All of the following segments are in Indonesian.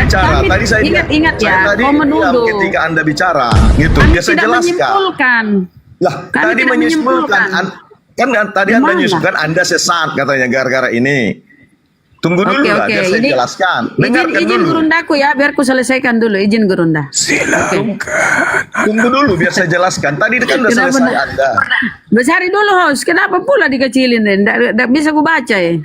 bicara. Kami Tadi saya ingat ya, saya tadi kau diam menuduh. ketika Anda bicara, gitu. Kami Biar saya tidak jelaskan. menyimpulkan. Lah, Kami tadi tidak menyimpulkan. Kan tadi Anda Gimana? menyebutkan Anda sesat katanya gara-gara ini. Tunggu dulu lah, biar saya jelaskan. Dengarkan izin dulu. gurundaku ya, biar ku selesaikan dulu. Izin gurunda. Silakan. Tunggu dulu biar saya jelaskan. Tadi kan udah Kenapa selesai Anda. Besari dulu host, kenapa pula dikecilin? Nggak bisa ku baca ya.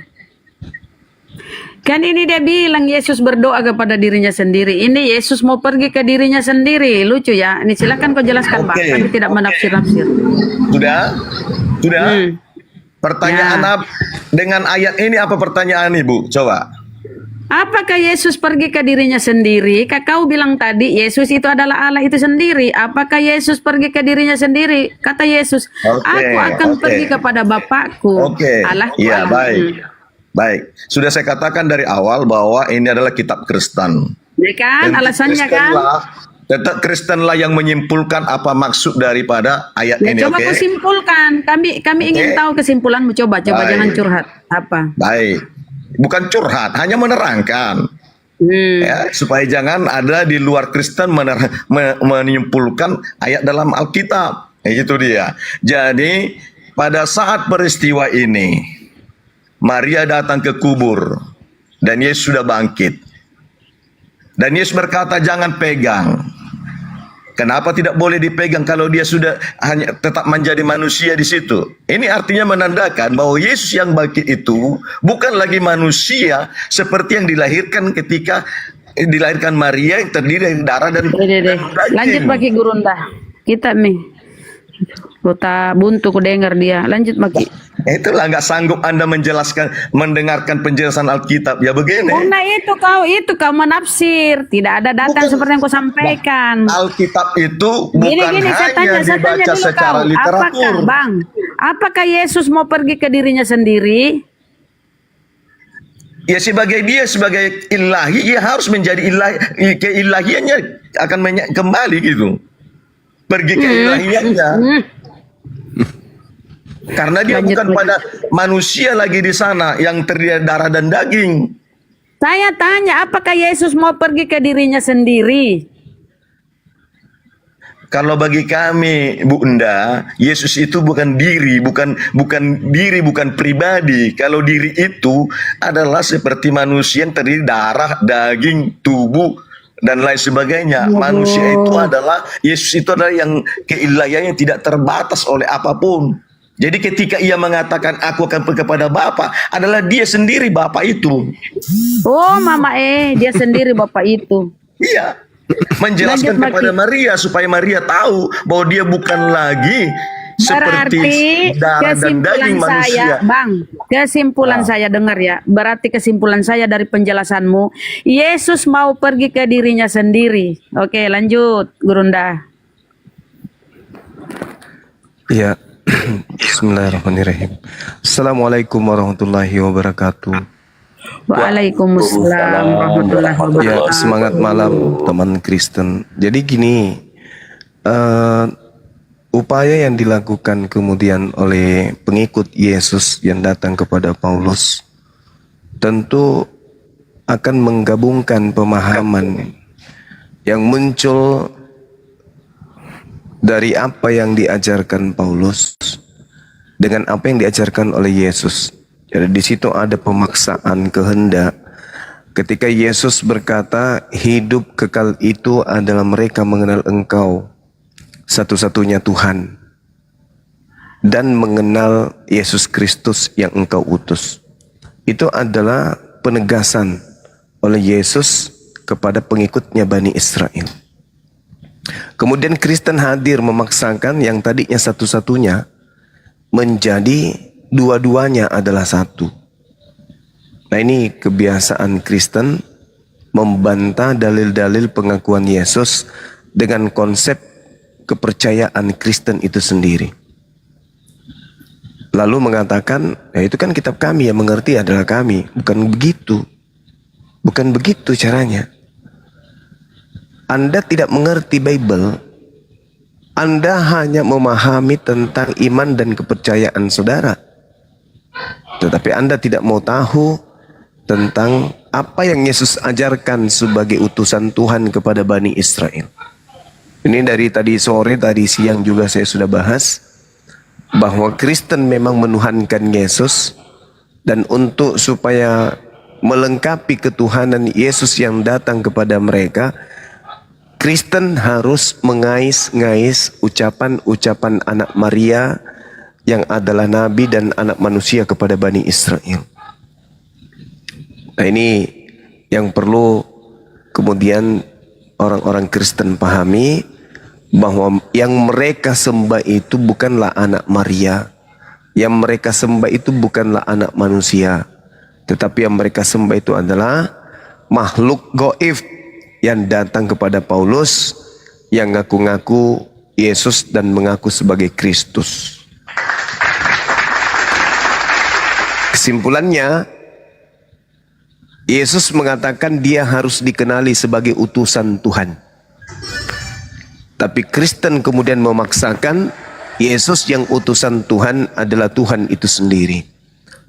Kan ini dia bilang Yesus berdoa kepada dirinya sendiri. Ini Yesus mau pergi ke dirinya sendiri. Lucu ya. Ini silakan kau jelaskan, Pak. Kami tidak menafsir-nafsir. Sudah? Sudah? Pertanyaan Ya. dengan ayat ini apa pertanyaan Ibu? Coba. Apakah Yesus pergi ke dirinya sendiri? Kau bilang tadi Yesus itu adalah Allah itu sendiri. Apakah Yesus pergi ke dirinya sendiri? Kata Yesus, aku akan pergi kepada Bapakku. Allahku. Iya, baik. Baik. Sudah saya katakan dari awal bahwa ini adalah kitab Kristen. Ya kan? Dan Alasannya kan? Tetap Kristenlah yang menyimpulkan apa maksud daripada ayat Ya, ini, coba oke? kau simpulkan. Kami ingin tahu kesimpulanmu. Coba Baik. jangan curhat. Apa? Baik. Bukan curhat, hanya menerangkan. Ya, supaya jangan ada di luar Kristen menyimpulkan ayat dalam Alkitab. Itu dia. Jadi pada saat peristiwa ini Maria datang ke kubur dan Yesus sudah bangkit. Dan Yesus berkata jangan pegang. Kenapa tidak boleh dipegang kalau dia sudah hanya tetap menjadi manusia di situ? Ini artinya menandakan bahwa Yesus yang bangkit itu bukan lagi manusia seperti yang dilahirkan ketika dilahirkan Maria yang terdiri dari darah dan daging. Lanjut bagi gurunda. Kita nih. Kota buntu ku dengar dia. Lanjut bagi. Itulah nggak sanggup Anda mendengarkan penjelasan Alkitab. Ya begini. Karena itu kau menafsir. Tidak ada data seperti yang kau sampaikan. Alkitab itu bukan saya hanya tanya dibaca dulu secara kau. literatur. Apakah Yesus mau pergi ke dirinya sendiri? Ya sebagai ilahi, ia harus menjadi ilahi, keilahiannya akan kembali gitu. Pergi ke ilahiannya. Karena dia bukan pada manusia lagi di sana yang terdiri dari darah dan daging. Saya tanya, apakah Yesus mau pergi ke dirinya sendiri? Kalau bagi kami, Bu Unda, Yesus itu bukan diri, bukan pribadi. Kalau diri itu adalah seperti manusia yang terdiri darah, daging, tubuh, dan lain sebagainya. Manusia itu adalah, Yesus itu adalah yang keilahiannya tidak terbatas oleh apapun. Jadi ketika ia mengatakan aku akan pergi kepada Bapa, adalah dia sendiri Bapa itu. Oh Mama dia sendiri Bapa itu. Iya. Menjelaskan kepada Maria supaya Maria tahu bahwa dia bukan lagi seperti darah dan daging manusia. Kesimpulan saya dengar ya. Berarti kesimpulan saya dari penjelasanmu, Yesus mau pergi ke dirinya sendiri. Oke, lanjut, Gurunda. Ya. Bismillahirrahmanirrahim. Assalamualaikum warahmatullahi wabarakatuh. Waalaikumsalam warahmatullahi wabarakatuh. Ya, semangat malam teman Kristen. Jadi gini, upaya yang dilakukan kemudian oleh pengikut Yesus yang datang kepada Paulus tentu akan menggabungkan pemahaman yang muncul dari apa yang diajarkan Paulus dengan apa yang diajarkan oleh Yesus. Jadi di situ ada pemaksaan kehendak. Ketika Yesus berkata, hidup kekal itu adalah mereka mengenal Engkau satu-satunya Tuhan dan mengenal Yesus Kristus yang Engkau utus. Itu adalah penegasan oleh Yesus kepada pengikutnya Bani Israel. Kemudian Kristen hadir memaksakan yang tadinya satu-satunya menjadi dua-duanya adalah satu. Nah ini kebiasaan Kristen membantah dalil-dalil pengakuan Yesus dengan konsep kepercayaan Kristen itu sendiri. Lalu mengatakan, ya itu kan kitab kami, yang mengerti adalah kami. Bukan begitu. Bukan begitu caranya. Anda tidak mengerti Bible, Anda hanya memahami tentang iman dan kepercayaan saudara. Tetapi Anda tidak mau tahu tentang apa yang Yesus ajarkan sebagai utusan Tuhan kepada Bani Israel. Ini dari tadi sore, tadi siang juga saya sudah bahas bahwa Kristen memang menuhankan Yesus, dan untuk supaya melengkapi ketuhanan Yesus yang datang kepada mereka, Kristen harus mengais-ngais ucapan-ucapan anak Maria yang adalah nabi dan anak manusia kepada Bani Israel. Nah, ini yang perlu kemudian orang-orang Kristen pahami, bahwa yang mereka sembah itu bukanlah anak Maria, yang mereka sembah itu bukanlah anak manusia, tetapi yang mereka sembah itu adalah makhluk gaib yang datang kepada Paulus yang ngaku-ngaku Yesus dan mengaku sebagai Kristus. Kesimpulannya, Yesus mengatakan dia harus dikenali sebagai utusan Tuhan. Tapi Kristen kemudian memaksakan Yesus yang utusan Tuhan adalah Tuhan itu sendiri.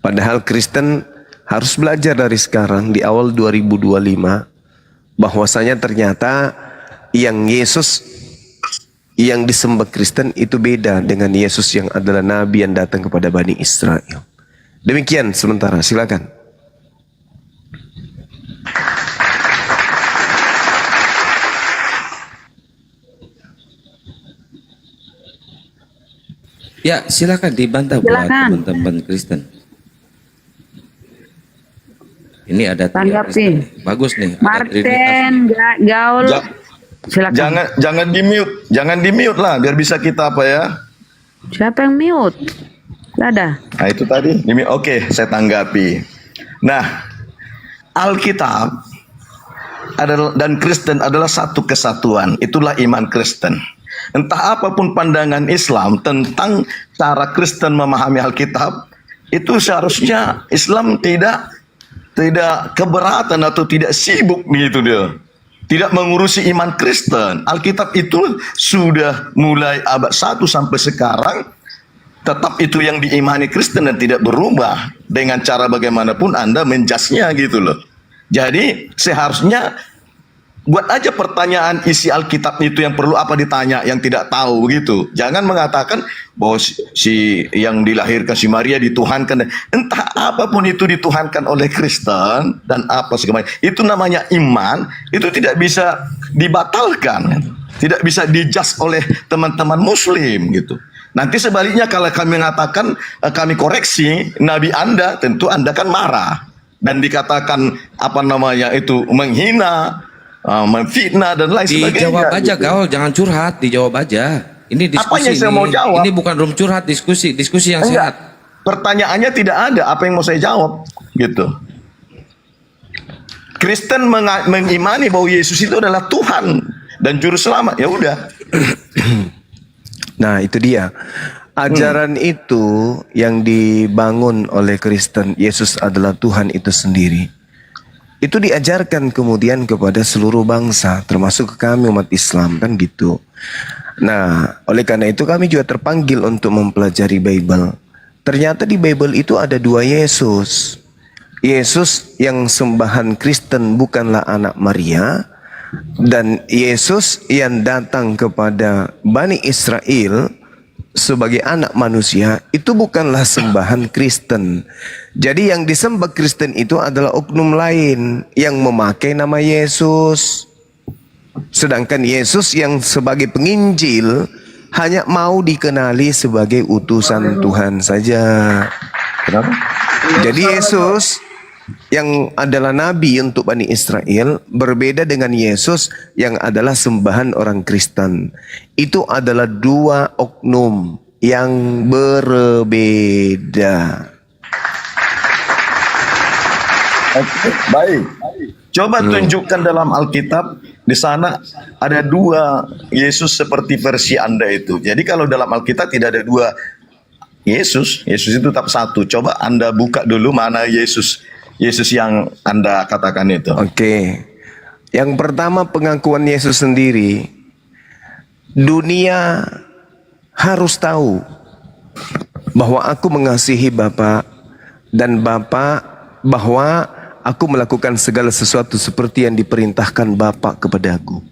Padahal Kristen harus belajar dari sekarang di awal 2025 bahwasanya ternyata yang Yesus yang disembah Kristen itu beda dengan Yesus yang adalah nabi yang datang kepada Bani Israel. Demikian sementara, silakan. Ya, silakan dibantah buat teman-teman Kristen. Ini ada Tanggapi. Bagus nih. Martin, Gaul, silakan. Jangan di mute lah, biar bisa kita apa ya. Siapa yang mute? Gak ada. Nah itu tadi. Oke, saya tanggapi. Nah, Alkitab adalah, dan Kristen adalah satu kesatuan. Itulah iman Kristen. Entah apapun pandangan Islam tentang cara Kristen memahami Alkitab, itu seharusnya Islam tidak keberatan atau tidak sibuk gitu dia. Tidak mengurusi iman Kristen. Alkitab itu sudah mulai abad 1 sampai sekarang tetap itu yang diimani Kristen dan tidak berubah dengan cara bagaimanapun Anda menjudge-nya gitu loh. Jadi seharusnya buat aja pertanyaan isi Alkitab itu yang perlu apa ditanya yang tidak tahu gitu. Jangan mengatakan bahwa si yang dilahirkan si Maria dituhankan. Entah apapun itu dituhankan oleh Kristen dan apa segala macam. Itu namanya iman, itu tidak bisa dibatalkan. Tidak bisa dijudge oleh teman-teman Muslim gitu. Nanti sebaliknya kalau kami mengatakan, kami koreksi Nabi Anda, tentu Anda kan marah. Dan dikatakan apa namanya itu menghina, memfitnah dan lain sebagainya. Dijawab aja gitu. Gaul, jangan curhat, dijawab aja. Ini diskusi. Apa yang saya mau jawab? Ini bukan room curhat, diskusi yang Enggak. sehat. Pertanyaannya tidak ada, apa yang mau saya jawab gitu. Kristen mengimani bahwa Yesus itu adalah Tuhan dan juru selamat. Ya udah. Nah, itu dia. Ajaran itu yang dibangun oleh Kristen, Yesus adalah Tuhan itu sendiri. Itu diajarkan kemudian kepada seluruh bangsa, termasuk ke kami umat Islam, kan gitu. Nah, oleh karena itu kami juga terpanggil untuk mempelajari Bible. Ternyata di Bible itu ada dua Yesus. Yesus yang sembahan Kristen bukanlah anak Maria, dan Yesus yang datang kepada Bani Israel sebagai anak manusia itu bukanlah sembahan Kristen. Jadi yang disembah Kristen itu adalah oknum lain yang memakai nama Yesus. Sedangkan Yesus yang sebagai penginjil hanya mau dikenali sebagai utusan Tuhan saja. Kenapa? Jadi Yesus yang adalah nabi untuk Bani Israel berbeda dengan Yesus yang adalah sembahan orang Kristen. Itu adalah dua oknum yang berbeda. Oke, baik. Coba tunjukkan dalam Alkitab, di sana ada dua Yesus seperti versi Anda itu. Jadi kalau dalam Alkitab tidak ada dua Yesus, Yesus itu tetap satu. Coba Anda buka dulu mana Yesus yang Anda katakan itu. Oke. Yang pertama pengakuan Yesus sendiri. Dunia harus tahu bahwa aku mengasihi Bapa dan Bapa bahwa aku melakukan segala sesuatu seperti yang diperintahkan Bapa kepadaku.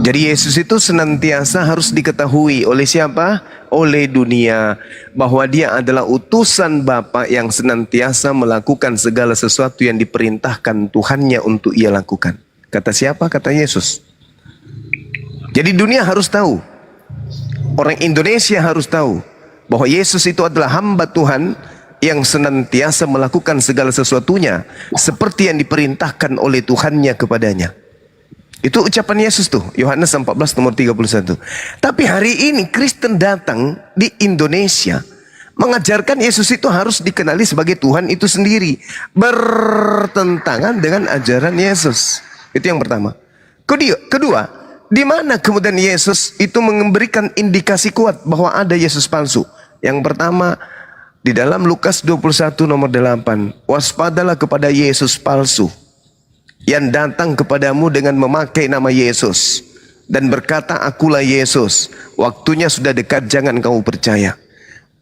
Jadi Yesus itu senantiasa harus diketahui oleh siapa? Oleh dunia, bahwa dia adalah utusan Bapa yang senantiasa melakukan segala sesuatu yang diperintahkan Tuhannya untuk ia lakukan. Kata siapa? Kata Yesus. Jadi dunia harus tahu, orang Indonesia harus tahu bahwa Yesus itu adalah hamba Tuhan yang senantiasa melakukan segala sesuatunya seperti yang diperintahkan oleh Tuhannya kepadanya. Itu ucapan Yesus tuh, Yohanes 14 nomor 31. Tapi hari ini Kristen datang di Indonesia mengajarkan Yesus itu harus dikenali sebagai Tuhan itu sendiri, bertentangan dengan ajaran Yesus. Itu yang pertama. Kedua, di mana kemudian Yesus itu memberikan indikasi kuat bahwa ada Yesus palsu? Yang pertama, di dalam Lukas 21 nomor 8, waspadalah kepada Yesus palsu yang datang kepadamu dengan memakai nama Yesus dan berkata, akulah Yesus, waktunya sudah dekat, jangan kamu percaya.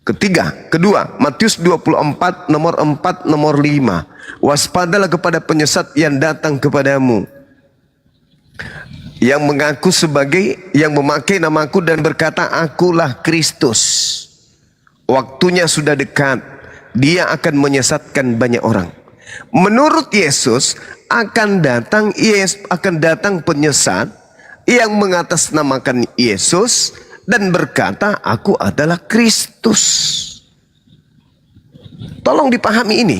Kedua, Matius 24 nomor 4 nomor 5, waspadalah kepada penyesat yang datang kepadamu, yang mengaku sebagai, yang memakai namaku dan berkata, akulah Kristus. Waktunya sudah dekat, dia akan menyesatkan banyak orang. Menurut Yesus akan datang penyesat yang mengatasnamakan Yesus dan berkata, aku adalah Kristus. Tolong dipahami ini.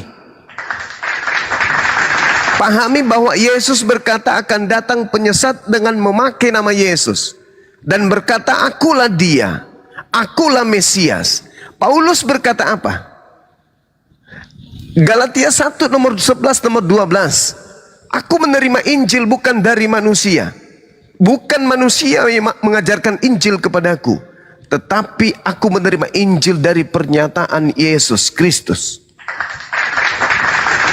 Pahami bahwa Yesus berkata akan datang penyesat dengan memakai nama Yesus dan berkata, akulah dia, akulah Mesias. Paulus berkata apa? Galatia 1 nomor 11 nomor 12. Aku menerima Injil bukan dari manusia. Bukan manusia yang mengajarkan Injil kepadaku, tetapi aku menerima Injil dari pernyataan Yesus Kristus.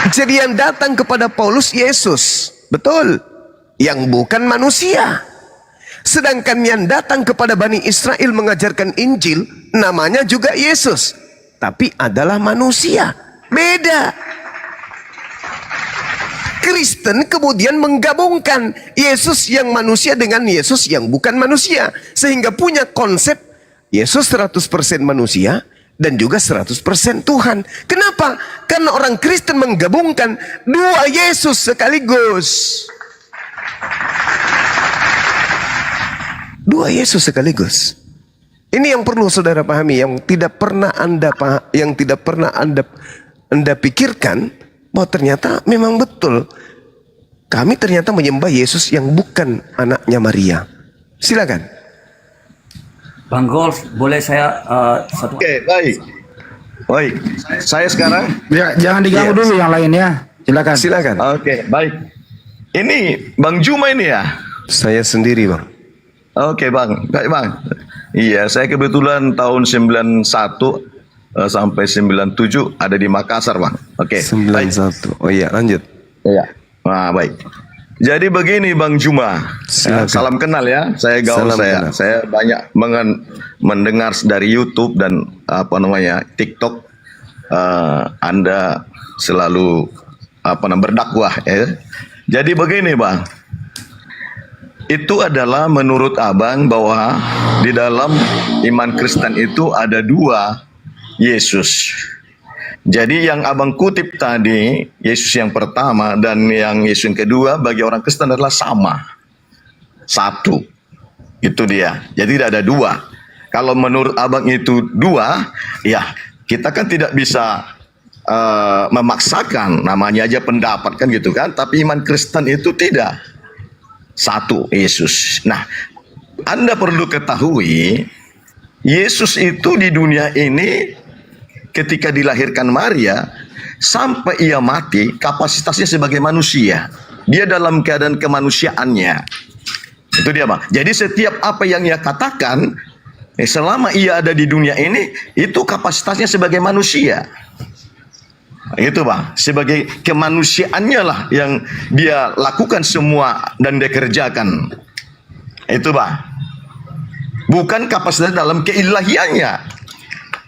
Jadi yang datang kepada Paulus Yesus, betul, yang bukan manusia. Sedangkan yang datang kepada Bani Israel mengajarkan Injil, namanya juga Yesus, tapi adalah manusia. Beda. Kristen kemudian menggabungkan Yesus yang manusia dengan Yesus yang bukan manusia, sehingga punya konsep Yesus 100% manusia dan juga 100% Tuhan. Kenapa? Karena orang Kristen menggabungkan dua Yesus sekaligus. Dua Yesus sekaligus. Ini yang perlu saudara pahami, yang tidak pernah Anda pikirkan, bahwa ternyata memang betul kami ternyata menyembah Yesus yang bukan anaknya Maria. Silakan. Bang Golf, boleh saya satu? Oke, baik. Baik. Saya sekarang. Ya, jangan diganggu dulu yang lain ya. Silakan. Silakan. Oke, baik. Ini Bang Juma ini ya? Saya sendiri, Bang. Oke, Bang. Baik, Bang. Iya, saya kebetulan tahun 91 sampai 97 ada di Makassar, Bang. Oke. 91. Oh iya, lanjut. Iya. Nah, baik. Jadi begini Bang Juma. Silakan. Salam kenal ya. Saya gaul Salam saya. kenal. Saya banyak mendengar dari YouTube dan TikTok. Anda selalu berdakwah ya. Jadi begini, Bang. Itu adalah menurut Abang bahwa di dalam iman Kristen itu ada dua Yesus. Jadi yang Abang kutip tadi, Yesus yang pertama dan yang Yesus yang kedua bagi orang Kristen adalah sama. Satu. Itu dia. Jadi tidak ada dua. Kalau menurut Abang itu dua, ya kita kan tidak bisa memaksakan, namanya aja pendapat kan gitu kan. Tapi iman Kristen itu tidak. Satu Yesus. Nah, Anda perlu ketahui, Yesus itu di dunia ini ketika dilahirkan Maria sampai ia mati, kapasitasnya sebagai manusia. Dia dalam keadaan kemanusiaannya. Itu dia, Bang. Jadi setiap apa yang ia katakan, selama ia ada di dunia ini, itu kapasitasnya sebagai manusia. Itu, Bang. Sebagai kemanusiaannya lah yang dia lakukan semua dan dia kerjakan. Itu, Bang. Bukan kapasitas dalam keilahiannya.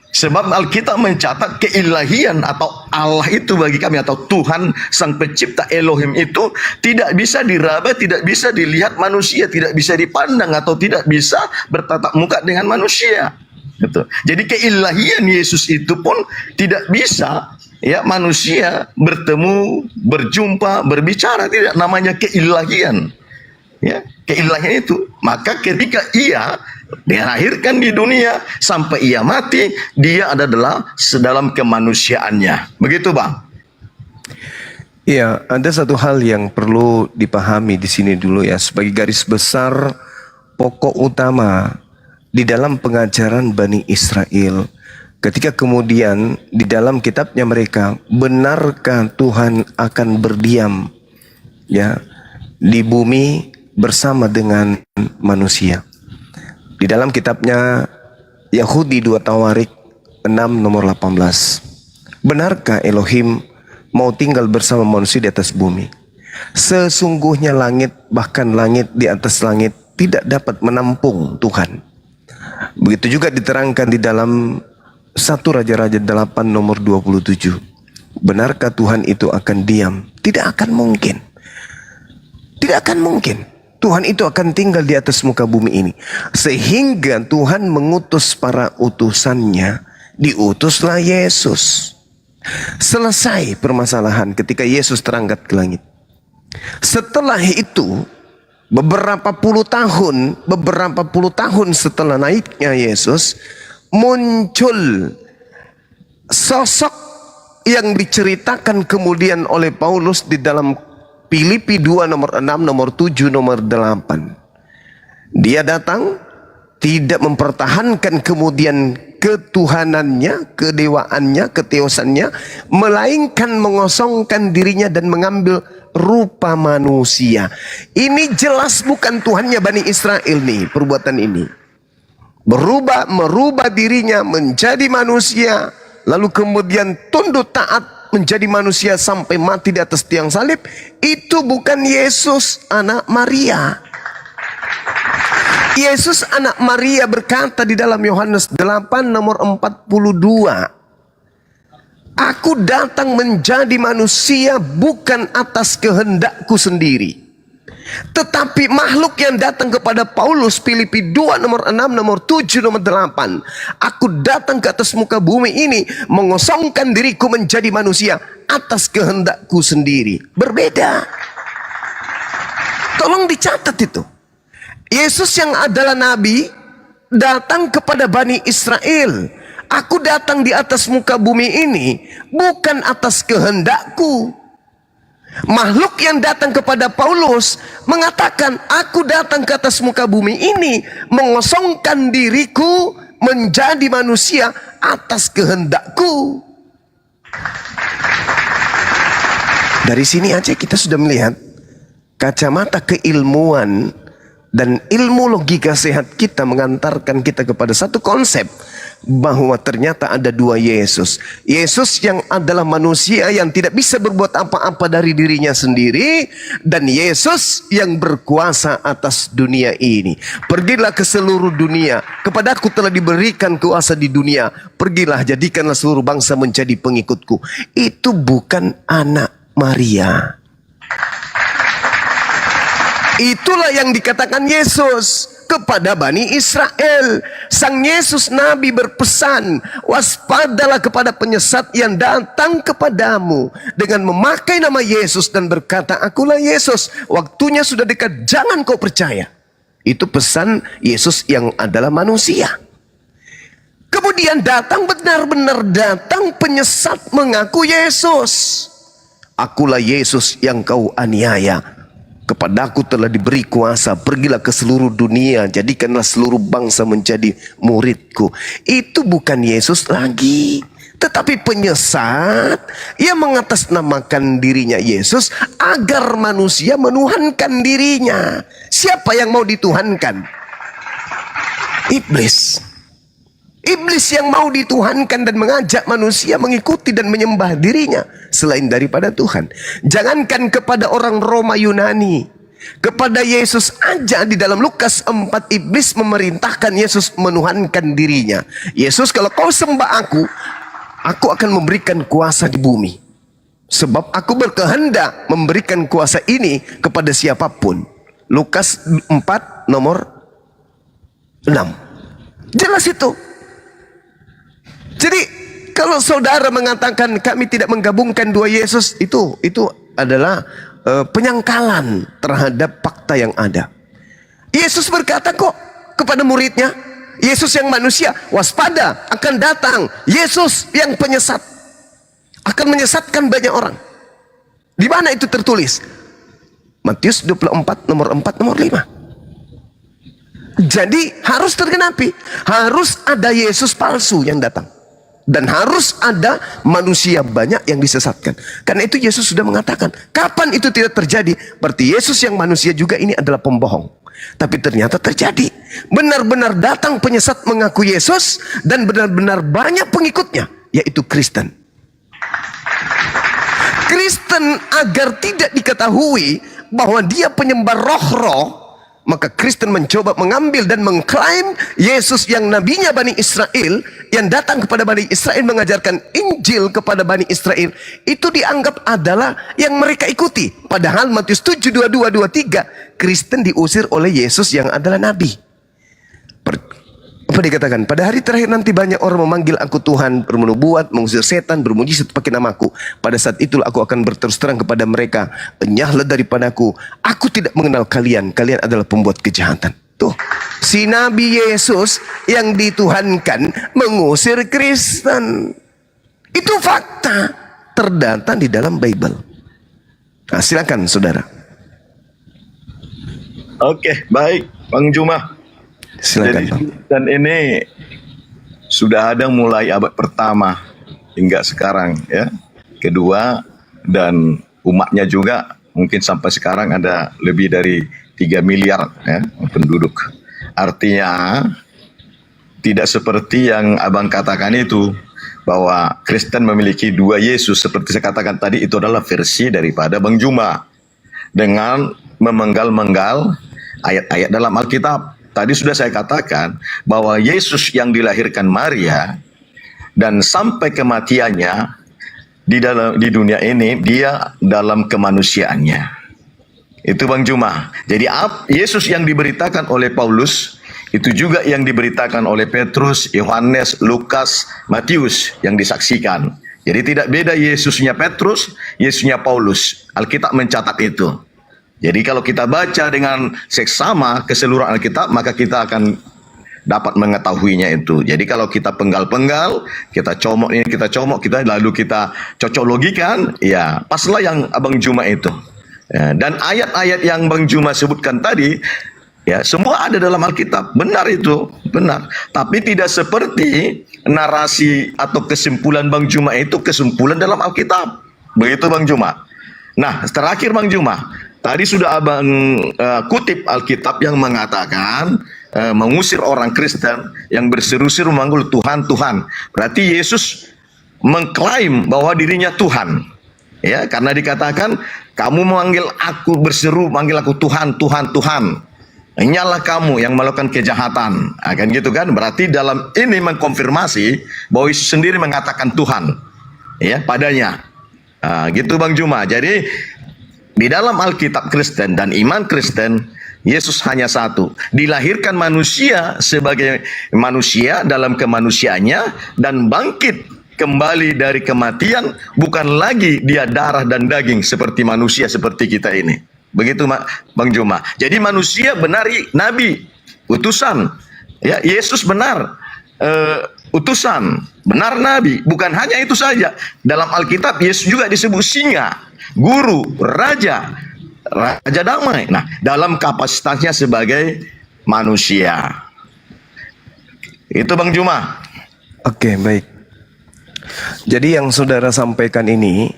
Sebab Alkitab mencatat keilahian atau Allah itu bagi kami, atau Tuhan Sang Pencipta Elohim itu tidak bisa diraba, tidak bisa dilihat manusia, tidak bisa dipandang atau tidak bisa bertatap muka dengan manusia. Gitu. Jadi keilahian Yesus itu pun tidak bisa ya manusia bertemu, berjumpa, berbicara, tidak, namanya keilahian. Ya, keilahian itu. Maka ketika ia dilahirkan di dunia sampai ia mati, dia adalah sedalam kemanusiaannya. Begitu, Bang. Iya, ada satu hal yang perlu dipahami di sini dulu ya, sebagai garis besar pokok utama di dalam pengajaran Bani Israel. Ketika kemudian di dalam kitabnya mereka, benarkah Tuhan akan berdiam ya di bumi bersama dengan manusia? Di dalam kitabnya Yahudi 2 Tawarik 6 nomor 18. Benarkah Elohim mau tinggal bersama manusia di atas bumi? Sesungguhnya langit, bahkan langit di atas langit, tidak dapat menampung Tuhan. Begitu juga diterangkan di dalam 1 Raja-Raja 8 nomor 27. Benarkah Tuhan itu akan diam? Tidak akan mungkin. Tidak akan mungkin. Tuhan itu akan tinggal di atas muka bumi ini. Sehingga Tuhan mengutus para utusannya. Diutuslah Yesus. Selesai permasalahan ketika Yesus terangkat ke langit. Setelah itu, beberapa puluh tahun setelah naiknya Yesus, muncul sosok yang diceritakan kemudian oleh Paulus di dalam Filipi 2 nomor 6, nomor 7, nomor 8. Dia datang, tidak mempertahankan kemudian ketuhanannya, kedewaannya, keteosannya, melainkan mengosongkan dirinya dan mengambil rupa manusia. Ini jelas bukan Tuhannya Bani Israel nih, perbuatan ini. Merubah dirinya menjadi manusia, lalu kemudian tunduk taat menjadi manusia sampai mati di atas tiang salib. Itu bukan Yesus anak Maria. Yesus anak Maria berkata di dalam Yohanes 8 nomor 42, Aku datang menjadi manusia bukan atas kehendakku sendiri, tetapi makhluk yang datang kepada Paulus, Filipi 2 nomor 6, nomor 7, nomor 8. Aku datang ke atas muka bumi ini mengosongkan diriku menjadi manusia atas kehendakku sendiri. Berbeda. Tolong dicatat itu. Yesus yang adalah nabi datang kepada Bani Israel. Aku datang di atas muka bumi ini bukan atas kehendakku. Makhluk yang datang kepada Paulus mengatakan, aku datang ke atas muka bumi ini mengosongkan diriku menjadi manusia atas kehendakku. Dari sini aja kita sudah melihat kacamata keilmuan dan ilmu logika sehat kita mengantarkan kita kepada satu konsep, bahwa ternyata ada dua Yesus. Yesus yang adalah manusia yang tidak bisa berbuat apa-apa dari dirinya sendiri, dan Yesus yang berkuasa atas dunia ini. Pergilah ke seluruh dunia, kepadaku telah diberikan kuasa di dunia. Pergilah, jadikanlah seluruh bangsa menjadi pengikutku. Itu bukan anak Maria. Itulah yang dikatakan Yesus kepada Bani Israel. Sang Yesus Nabi berpesan, waspadalah kepada penyesat yang datang kepadamu dengan memakai nama Yesus dan berkata, akulah Yesus, waktunya sudah dekat, jangan kau percaya. Itu pesan Yesus yang adalah manusia. Kemudian datang, benar-benar datang penyesat mengaku Yesus. Akulah Yesus yang kau aniaya. Kepadaku telah diberi kuasa, pergilah ke seluruh dunia, jadikanlah seluruh bangsa menjadi muridku. Itu bukan Yesus lagi, tetapi penyesat yang mengatasnamakan dirinya Yesus agar manusia menuhankan dirinya. Siapa yang mau dituhankan? Iblis. Iblis yang mau dituhankan dan mengajak manusia mengikuti dan menyembah dirinya selain daripada Tuhan. Jangankan kepada orang Roma Yunani, Kepada Yesus aja di dalam Lukas 4 iblis memerintahkan Yesus menuhankan dirinya. Yesus, kalau kau sembah aku akan memberikan kuasa di bumi. Sebab aku berkehendak memberikan kuasa ini kepada siapapun. Lukas 4 nomor 6. Jelas itu. Jadi kalau saudara mengatakan kami tidak menggabungkan dua Yesus, itu adalah penyangkalan terhadap fakta yang ada. Yesus berkata kok kepada muridnya, Yesus yang manusia, waspada, akan datang Yesus yang penyesat, akan menyesatkan banyak orang. Di mana itu tertulis? Matius 24 nomor 4 nomor 5. Jadi harus tergenapi, harus ada Yesus palsu yang datang. Dan harus ada manusia banyak yang disesatkan. Karena itu Yesus sudah mengatakan, kapan itu tidak terjadi? Berarti Yesus yang manusia juga ini adalah pembohong. Tapi ternyata terjadi. Benar-benar datang penyesat mengaku Yesus, dan benar-benar banyak pengikutnya, yaitu Kristen. Kristen agar tidak diketahui bahwa dia penyembah roh-roh, maka Kristen mencoba mengambil dan mengklaim Yesus yang nabinya Bani Israel, yang datang kepada Bani Israel mengajarkan Injil kepada Bani Israel, itu dianggap adalah yang mereka ikuti. Padahal Matius 7, 22, 23, Kristen diusir oleh Yesus yang adalah nabi. Apa dikatakan? Pada hari terakhir nanti banyak orang memanggil aku Tuhan, bernubuat, mengusir setan, bermujizat pakai namaku. Pada saat itulah aku akan berterus terang kepada mereka, enyahlah daripadaku, aku tidak mengenal kalian, kalian adalah pembuat kejahatan. Tuh, si Nabi Yesus yang dituhankan mengusir Kristen. Itu fakta terdata di dalam Bible. Nah, silakan saudara. Oke, baik, Bang Juma. Silakan, Bang. Dan ini sudah ada mulai abad pertama hingga sekarang, ya. Kedua, dan umatnya juga mungkin sampai sekarang ada lebih dari 3 miliar ya, penduduk. Artinya tidak seperti yang abang katakan itu, bahwa Kristen memiliki dua Yesus. Seperti saya katakan tadi, itu adalah versi daripada Bang Juma dengan memenggal-menggal ayat-ayat dalam Alkitab. Tadi sudah saya katakan bahwa Yesus yang dilahirkan Maria dan sampai kematiannya di dunia ini, dia dalam kemanusiaannya. Itu Bang Juma. Jadi Yesus yang diberitakan oleh Paulus itu juga yang diberitakan oleh Petrus, Yohanes, Lukas, Matius yang disaksikan. Jadi tidak beda Yesusnya Petrus, Yesusnya Paulus. Alkitab mencatat itu. Jadi kalau kita baca dengan seksama keseluruhan Alkitab, maka kita akan dapat mengetahuinya itu. Jadi kalau kita penggal-penggal, kita comok ini, kita comok, lalu kita cocok logikan, ya paslah yang Abang Juma itu. Ya, dan ayat-ayat yang Bang Juma sebutkan tadi, ya semua ada dalam Alkitab. Benar itu, benar. Tapi tidak seperti narasi atau kesimpulan Bang Juma itu kesimpulan dalam Alkitab. Begitu Bang Juma. Nah, terakhir Bang Juma. Tadi sudah abang kutip Alkitab yang mengatakan mengusir orang Kristen yang berseru-seru memanggil Tuhan, Tuhan. Berarti Yesus mengklaim bahwa dirinya Tuhan. Ya, karena dikatakan kamu memanggil aku, berseru manggil aku Tuhan, Tuhan, Tuhan. Nyalah kamu yang melakukan kejahatan. Nah, kan gitu kan? Berarti dalam ini mengkonfirmasi bahwa Yesus sendiri mengatakan Tuhan. Ya, padanya. Nah, gitu Bang Juma. Jadi di dalam Alkitab Kristen dan iman Kristen, Yesus hanya satu. Dilahirkan manusia sebagai manusia dalam kemanusiaannya dan bangkit kembali dari kematian, bukan lagi dia darah dan daging seperti manusia seperti kita ini. Begitu Bang Juma. Jadi manusia benar nabi, utusan. Ya, Yesus benar utusan, benar nabi. Bukan hanya itu saja. Dalam Alkitab Yesus juga disebut singa, guru, raja damai. Nah, dalam kapasitasnya sebagai manusia. Itu Bang Juma. Oke, baik. Jadi yang saudara sampaikan ini,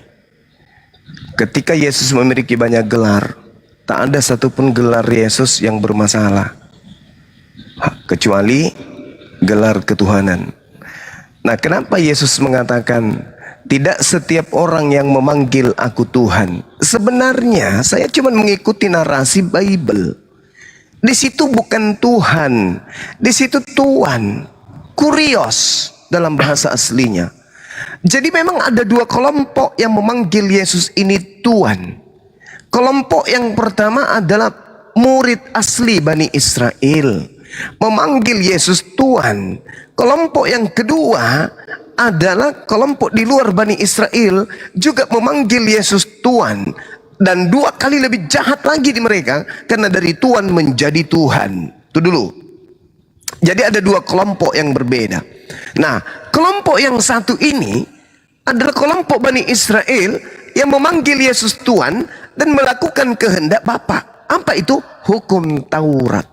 ketika Yesus memiliki banyak gelar, tak ada satupun gelar Yesus yang bermasalah, kecuali gelar ketuhanan. Nah, kenapa Yesus mengatakan tidak setiap orang yang memanggil aku Tuhan. Sebenarnya saya cuma mengikuti narasi Bible. Di situ bukan Tuhan, di situ Tuan, kurios dalam bahasa aslinya. Jadi memang ada dua kelompok yang memanggil Yesus ini Tuan. Kelompok yang pertama adalah murid asli Bani Israel, memanggil Yesus Tuan. Kelompok yang kedua adalah kelompok di luar Bani Israel, juga memanggil Yesus Tuan. Dan dua kali lebih jahat lagi di mereka, karena dari Tuhan menjadi Tuhan. Itu dulu. Jadi ada dua kelompok yang berbeda. Nah, kelompok yang satu ini adalah kelompok Bani Israel yang memanggil Yesus Tuhan dan melakukan kehendak Bapa. Apa itu? Hukum Taurat.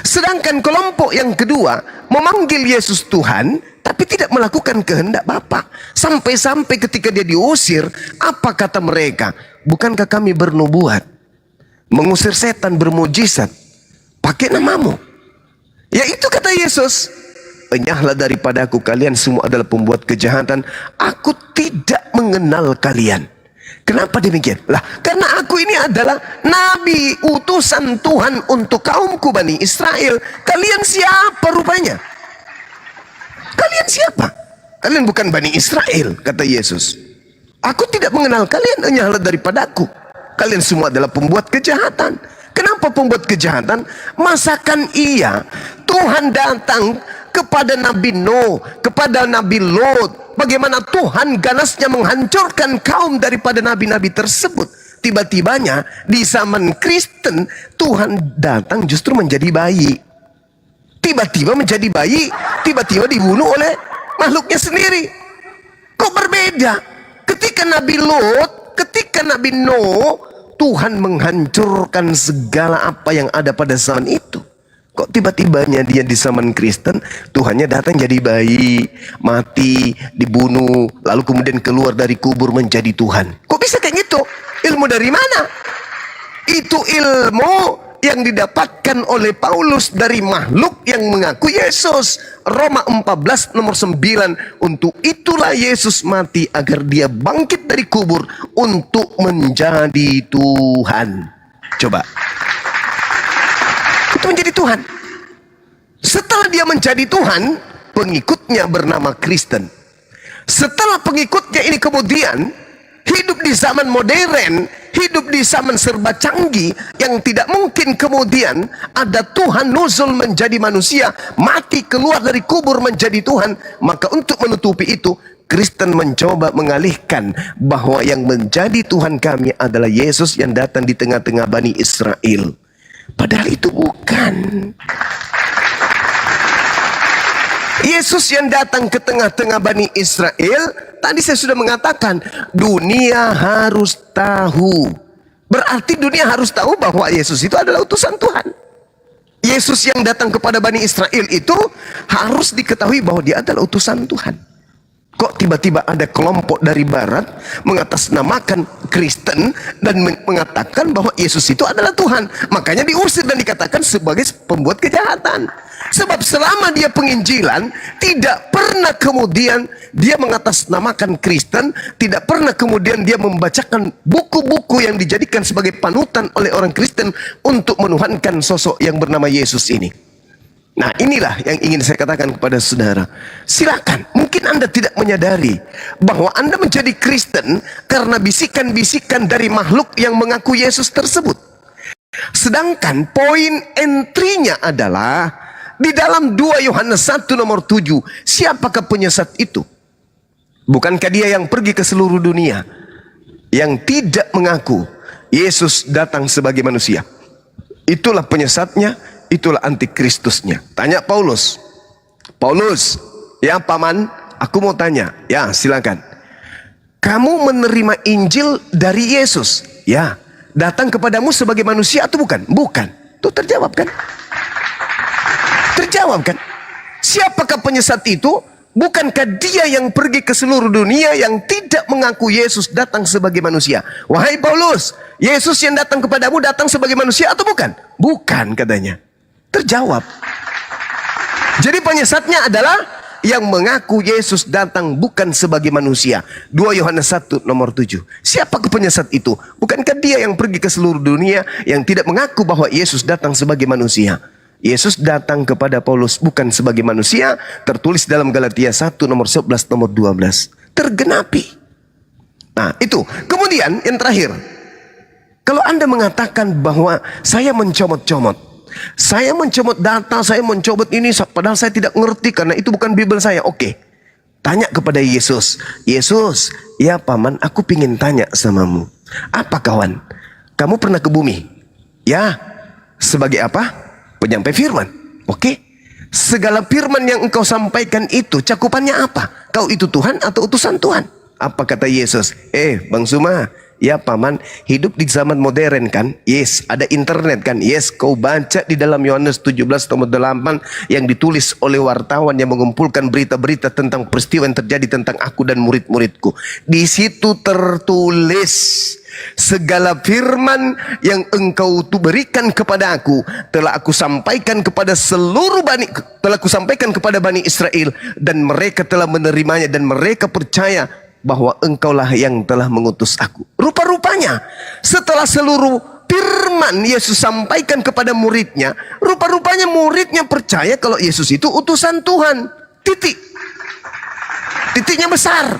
Sedangkan kelompok yang kedua memanggil Yesus Tuhan tapi tidak melakukan kehendak Bapa. Sampai-sampai ketika dia diusir, apa kata mereka? Bukankah kami bernubuat, mengusir setan, bermujizat pakai namamu? Ya itu kata Yesus, enyahlah daripadaku, kalian semua adalah pembuat kejahatan. Aku tidak mengenal kalian. Kenapa demikian? Lah, karena aku ini adalah nabi, utusan Tuhan untuk kaumku Bani Israel. Kalian siapa rupanya? Kalian siapa? Kalian bukan Bani Israel, kata Yesus. Aku tidak mengenal kalian, enyahlah daripadaku. Kalian semua adalah pembuat kejahatan. Kenapa pembuat kejahatan? Masakan iya Tuhan datang kepada Nabi Nuh, kepada Nabi Lot, bagaimana Tuhan ganasnya menghancurkan kaum daripada nabi-nabi tersebut. Tiba-tibanya di zaman Kristen, Tuhan datang justru menjadi bayi. Tiba-tiba menjadi bayi, tiba-tiba dibunuh oleh makhluknya sendiri. Kok berbeda? Ketika Nabi Lot, ketika Nabi Nuh, Tuhan menghancurkan segala apa yang ada pada zaman itu. Kok tiba-tibanya dia di zaman Kristen, Tuhannya datang jadi bayi, mati, dibunuh, lalu kemudian keluar dari kubur menjadi Tuhan. Kok bisa kayak gitu? Ilmu dari mana? Itu ilmu yang didapatkan oleh Paulus dari makhluk yang mengaku Yesus. Roma 14 nomor 9. Untuk itulah Yesus mati, agar dia bangkit dari kubur untuk menjadi Tuhan. Coba. Itu menjadi Tuhan. Setelah dia menjadi Tuhan, pengikutnya bernama Kristen. Setelah pengikutnya ini kemudian hidup di zaman modern, hidup di zaman serba canggih, yang tidak mungkin kemudian ada Tuhan nuzul menjadi manusia, mati keluar dari kubur menjadi Tuhan. Maka untuk menutupi itu, Kristen mencoba mengalihkan bahwa yang menjadi Tuhan kami adalah Yesus yang datang di tengah-tengah Bani Israel. Padahal itu bukan. Yesus yang datang ke tengah-tengah Bani Israel, tadi saya sudah mengatakan, dunia harus tahu. Berarti dunia harus tahu bahwa Yesus itu adalah utusan Tuhan. Yesus yang datang kepada Bani Israel itu harus diketahui bahwa dia adalah utusan Tuhan. Kok tiba-tiba ada kelompok dari barat mengatasnamakan Kristen dan mengatakan bahwa Yesus itu adalah Tuhan. Makanya diusir dan dikatakan sebagai pembuat kejahatan. Sebab selama dia penginjilan, tidak pernah kemudian dia mengatasnamakan Kristen, tidak pernah kemudian dia membacakan buku-buku yang dijadikan sebagai panutan oleh orang Kristen untuk menuhankan sosok yang bernama Yesus ini. Nah, inilah yang ingin saya katakan kepada saudara. Silakan, mungkin Anda tidak menyadari bahwa Anda menjadi Kristen karena bisikan-bisikan dari makhluk yang mengaku Yesus tersebut. Sedangkan poin entry-nya adalah di dalam 2 Yohanes 1 nomor 7. Siapakah penyesat itu? Bukankah dia yang pergi ke seluruh dunia, yang tidak mengaku Yesus datang sebagai manusia? Itulah penyesatnya, itulah antikristusnya. Tanya Paulus. Paulus, ya paman, aku mau tanya. Ya, silakan. Kamu menerima Injil dari Yesus? Ya. Datang kepadamu sebagai manusia atau bukan? Bukan. Tuh terjawab kan? Terjawab kan? Siapakah penyesat itu? Bukankah dia yang pergi ke seluruh dunia yang tidak mengaku Yesus datang sebagai manusia? Wahai Paulus, Yesus yang datang kepadamu datang sebagai manusia atau bukan? Bukan katanya. Terjawab. Jadi penyesatnya adalah yang mengaku Yesus datang bukan sebagai manusia. 2 Yohanes 1 nomor 7. Siapakah penyesat itu? Bukankah dia yang pergi ke seluruh dunia yang tidak mengaku bahwa Yesus datang sebagai manusia? Yesus datang kepada Paulus bukan sebagai manusia, tertulis dalam Galatia 1 nomor 11 nomor 12. Tergenapi. Nah, itu. Kemudian yang terakhir, kalau Anda mengatakan bahwa saya mencomot-comot, saya mencomot data, saya mencomot ini, padahal saya tidak ngerti karena itu bukan Bible saya. Oke, tanya kepada Yesus. Yesus, ya paman, aku pingin tanya samamu. Apa kawan? Kamu pernah ke bumi? Ya, sebagai apa? Penyampai firman. Oke. Segala firman yang engkau sampaikan itu cakupannya apa? Kau itu Tuhan atau utusan Tuhan? Apa kata Yesus? Bang Suma, ya paman, hidup di zaman modern kan? Yes, ada internet kan? Yes, kau baca di dalam Yohanes 17 nomor 8 yang ditulis oleh wartawan yang mengumpulkan berita-berita tentang peristiwa yang terjadi tentang aku dan murid-muridku. Di situ tertulis, segala firman yang engkau berikan kepada aku telah aku sampaikan kepada Bani Israel, dan mereka telah menerimanya dan mereka percaya bahwa engkaulah yang telah mengutus aku. Rupa-rupanya setelah seluruh firman Yesus sampaikan kepada muridnya, rupa-rupanya muridnya percaya kalau Yesus itu utusan Tuhan. Titik. Titiknya besar.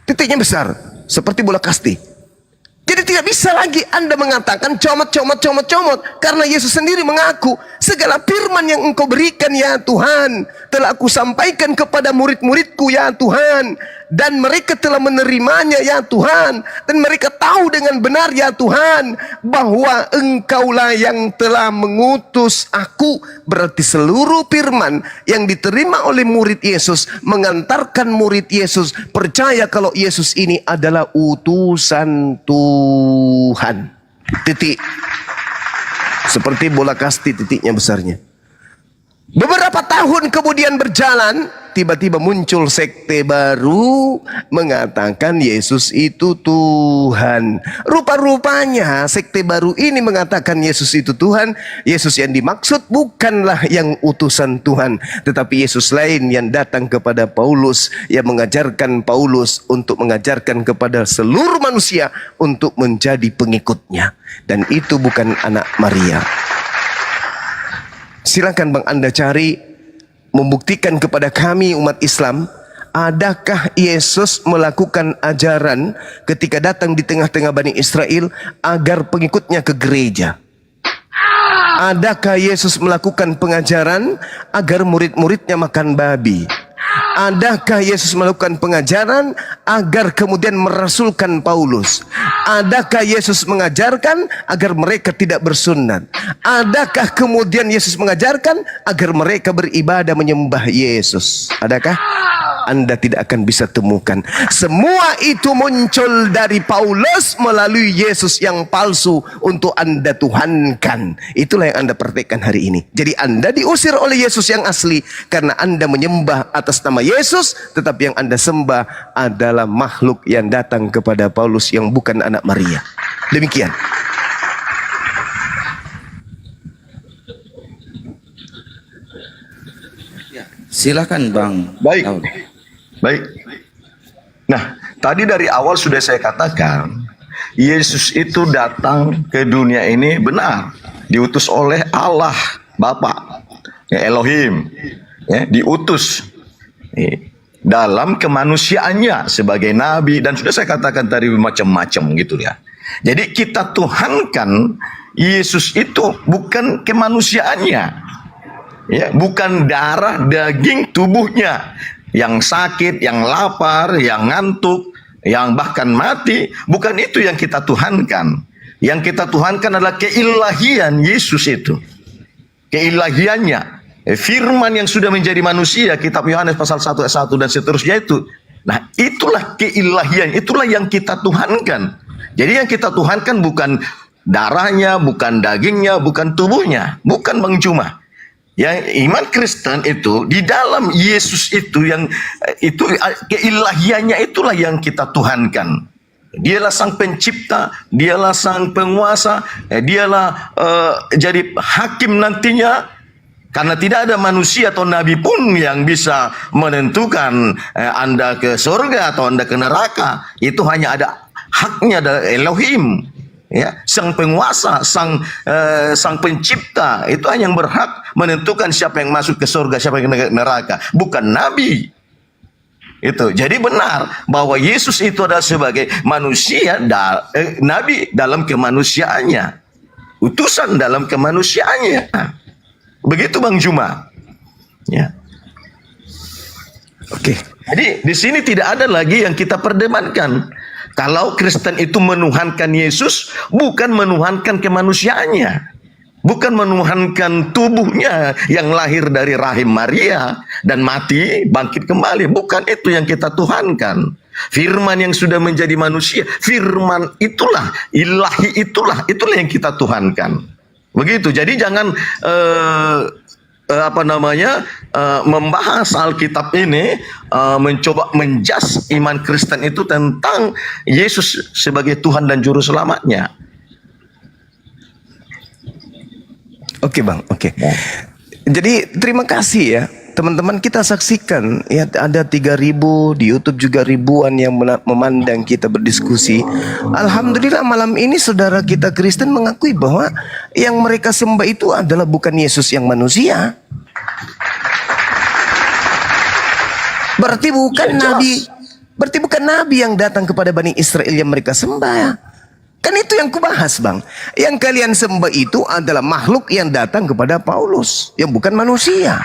Titiknya besar. Seperti bola kasti. Jadi tidak bisa lagi Anda mengatakan comot. Karena Yesus sendiri mengaku, segala firman yang engkau berikan ya Tuhan, telah aku sampaikan kepada murid-muridku ya Tuhan. Dan mereka telah menerimanya ya Tuhan. Dan mereka tahu dengan benar ya Tuhan, bahwa engkaulah yang telah mengutus aku. Berarti seluruh firman yang diterima oleh murid Yesus mengantarkan murid Yesus percaya kalau Yesus ini adalah utusan Tuhan. Titik. Seperti bola kasti, titiknya besarnya. Beberapa tahun kemudian berjalan, tiba-tiba muncul sekte baru mengatakan Yesus itu Tuhan. Rupa-rupanya sekte baru ini mengatakan Yesus itu Tuhan. Yesus yang dimaksud bukanlah yang utusan Tuhan, tetapi Yesus lain yang datang kepada Paulus, yang mengajarkan Paulus untuk mengajarkan kepada seluruh manusia untuk menjadi pengikutnya. Dan itu bukan anak Maria. Silakan Bang Anda cari, membuktikan kepada kami umat Islam, adakah Yesus melakukan ajaran ketika datang di tengah-tengah Bani Israel agar pengikutnya ke gereja? Adakah Yesus melakukan pengajaran agar murid-muridnya makan babi? Adakah Yesus melakukan pengajaran agar kemudian merasulkan Paulus? Adakah Yesus mengajarkan agar mereka tidak bersunat? Adakah kemudian Yesus mengajarkan agar mereka beribadah menyembah Yesus? Adakah? Anda tidak akan bisa temukan. Semua itu muncul dari Paulus melalui Yesus yang palsu untuk Anda tuhankan. Itulah yang Anda praktekkan hari ini. Jadi Anda diusir oleh Yesus yang asli karena Anda menyembah atas nama Yesus, tetapi yang Anda sembah adalah makhluk yang datang kepada Paulus yang bukan anak Maria. Demikian. Silakan Bang. Baik. Daud. Baik. Nah, tadi dari awal sudah saya katakan, Yesus itu datang ke dunia ini benar, diutus oleh Allah Bapa, ya, Elohim, ya, diutus dalam kemanusiaannya sebagai nabi, dan sudah saya katakan tadi macam-macam gitu ya. Jadi kita tuhankan Yesus itu bukan kemanusiaannya, ya, bukan darah daging tubuhnya. Yang sakit, yang lapar, yang ngantuk, yang bahkan mati, bukan itu yang kita tuhankan. Yang kita tuhankan adalah keilahian Yesus itu. Keilahiannya. Firman yang sudah menjadi manusia, kitab Yohanes pasal 1 ayat 1 dan seterusnya itu. Nah, itulah keilahian, itulah yang kita tuhankan. Jadi yang kita tuhankan bukan darahnya, bukan dagingnya, bukan tubuhnya, bukan Bang Juma. Yang iman Kristen itu di dalam Yesus itu, yang itu keilahiannya itulah yang kita tuhankan. Dialah sang pencipta, dialah sang penguasa, dialah jadi hakim nantinya. Karena tidak ada manusia atau nabi pun yang bisa menentukan Anda ke surga atau Anda ke neraka. Itu hanya ada haknya dari Elohim, ya, sang penguasa, sang pencipta. Itu hanya yang berhak menentukan siapa yang masuk ke surga, siapa yang ke neraka, bukan nabi. Itu jadi benar bahwa Yesus itu adalah sebagai manusia, nabi dalam kemanusiaannya, utusan dalam kemanusiaannya. Begitu Bang Juma. Ya. Oke. Jadi di sini tidak ada lagi yang kita perdebatkan. Kalau Kristen itu menuhankan Yesus, bukan menuhankan kemanusiaannya, bukan menuhankan tubuhnya yang lahir dari rahim Maria dan mati bangkit kembali. Bukan itu yang kita tuhankan. Firman yang sudah menjadi manusia, firman itulah, ilahi itulah yang kita tuhankan. Begitu. Jadi jangan membahas Alkitab ini mencoba menjas iman Kristen itu tentang Yesus sebagai Tuhan dan Juru Selamatnya. Oke Bang, oke. Jadi terima kasih ya teman-teman, kita saksikan ya, ada 3.000 di YouTube juga ribuan yang memandang kita berdiskusi. Alhamdulillah malam ini saudara kita Kristen mengakui bahwa yang mereka sembah itu adalah bukan Yesus yang manusia. Berarti bukan nabi. Berarti bukan nabi yang datang kepada Bani Israel yang mereka sembah. Kan itu yang kubahas Bang. Yang kalian sembah itu adalah makhluk yang datang kepada Paulus, yang bukan manusia.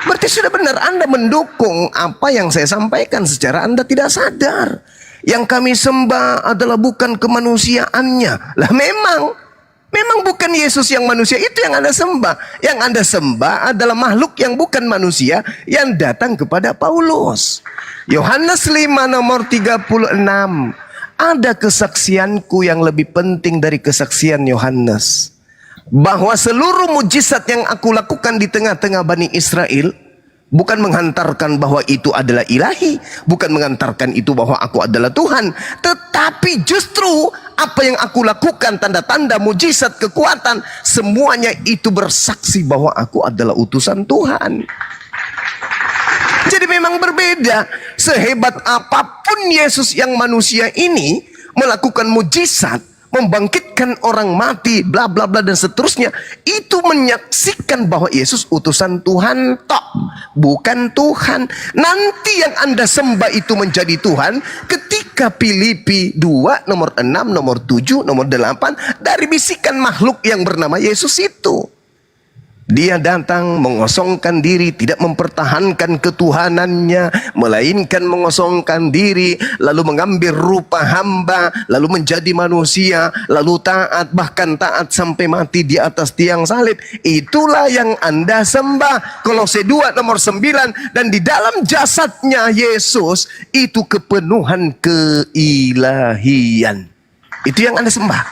Berarti sudah benar Anda mendukung apa yang saya sampaikan secara Anda tidak sadar. Yang kami sembah adalah bukan kemanusiaannya. Lah memang bukan Yesus yang manusia itu yang Anda sembah. Yang Anda sembah adalah makhluk yang bukan manusia yang datang kepada Paulus. Yohanes 5 nomor 36. Ada kesaksianku yang lebih penting dari kesaksian Yohanes. Bahwa seluruh mujizat yang aku lakukan di tengah-tengah Bani Israel bukan menghantarkan bahwa itu adalah ilahi, bukan menghantarkan itu bahwa aku adalah Tuhan, tetapi justru apa yang aku lakukan, tanda-tanda, mujizat, kekuatan, semuanya itu bersaksi bahwa aku adalah utusan Tuhan. Jadi memang berbeda. Sehebat apapun Yesus yang manusia ini melakukan mujizat, membangkitkan orang mati, bla bla bla dan seterusnya, itu menyaksikan bahwa Yesus utusan Tuhan tok, bukan Tuhan. Nanti yang Anda sembah itu menjadi Tuhan ketika Filipi 2 nomor 6, nomor 7, nomor 8 dari bisikan makhluk yang bernama Yesus itu. Dia datang mengosongkan diri, tidak mempertahankan ketuhanannya, melainkan mengosongkan diri, lalu mengambil rupa hamba, lalu menjadi manusia, lalu taat, bahkan taat sampai mati di atas tiang salib. Itulah yang Anda sembah. Kolose 2 nomor 9. Dan di dalam jasadnya Yesus itu kepenuhan keilahian. Itu yang Anda sembah.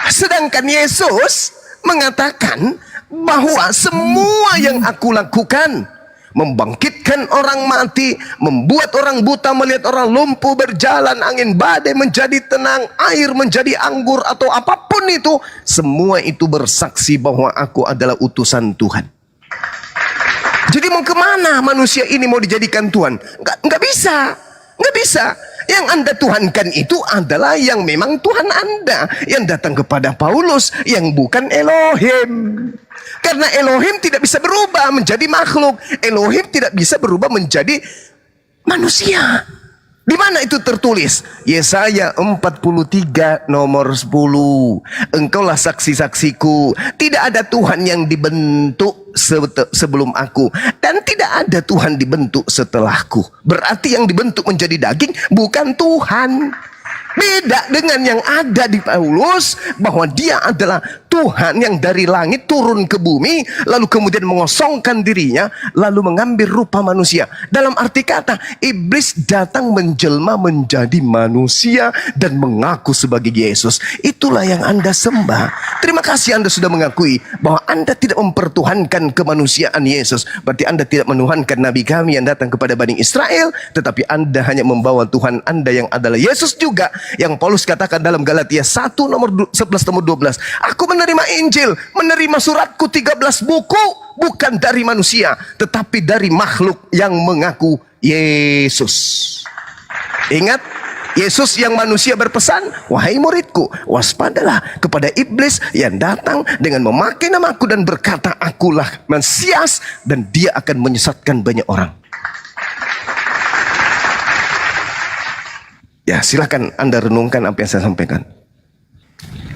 Sedangkan Yesus mengatakan bahwa semua yang aku lakukan, membangkitkan orang mati, membuat orang buta melihat, orang lumpuh berjalan, angin badai menjadi tenang, air menjadi anggur, atau apapun itu, semua itu bersaksi bahwa aku adalah utusan Tuhan. Jadi mau kemana manusia ini mau dijadikan Tuhan? Nggak bisa. Nggak bisa. Yang Anda tuhankan itu adalah yang memang Tuhan Anda, yang datang kepada Paulus, yang bukan Elohim. Karena Elohim tidak bisa berubah menjadi makhluk. Elohim tidak bisa berubah menjadi manusia. Di mana itu tertulis? Yesaya 43 nomor 10. Engkaulah saksi-saksiku. Tidak ada Tuhan yang dibentuk sebelum aku, dan tidak ada Tuhan dibentuk setelahku. Berarti yang dibentuk menjadi daging bukan Tuhan. Beda dengan yang ada di Paulus, bahwa dia adalah Tuhan yang dari langit turun ke bumi, lalu kemudian mengosongkan dirinya, lalu mengambil rupa manusia. Dalam arti kata, iblis datang menjelma menjadi manusia dan mengaku sebagai Yesus. Itulah yang Anda sembah. Terima kasih Anda sudah mengakui bahwa Anda tidak mempertuhankan kemanusiaan Yesus. Berarti Anda tidak menuhankan Nabi kami yang datang kepada Bani Israel, tetapi Anda hanya membawa Tuhan Anda yang adalah Yesus juga, yang Paulus katakan dalam Galatia 1 nomor 11 nomor 12. Aku menerima Injil, menerima suratku 13 buku, bukan dari manusia, tetapi dari makhluk yang mengaku Yesus. Ingat, Yesus yang manusia berpesan, wahai muridku, waspadalah kepada iblis yang datang dengan memakai namaku dan berkata, akulah Mesias, dan dia akan menyesatkan banyak orang. Ya, silakan Anda renungkan apa yang saya sampaikan.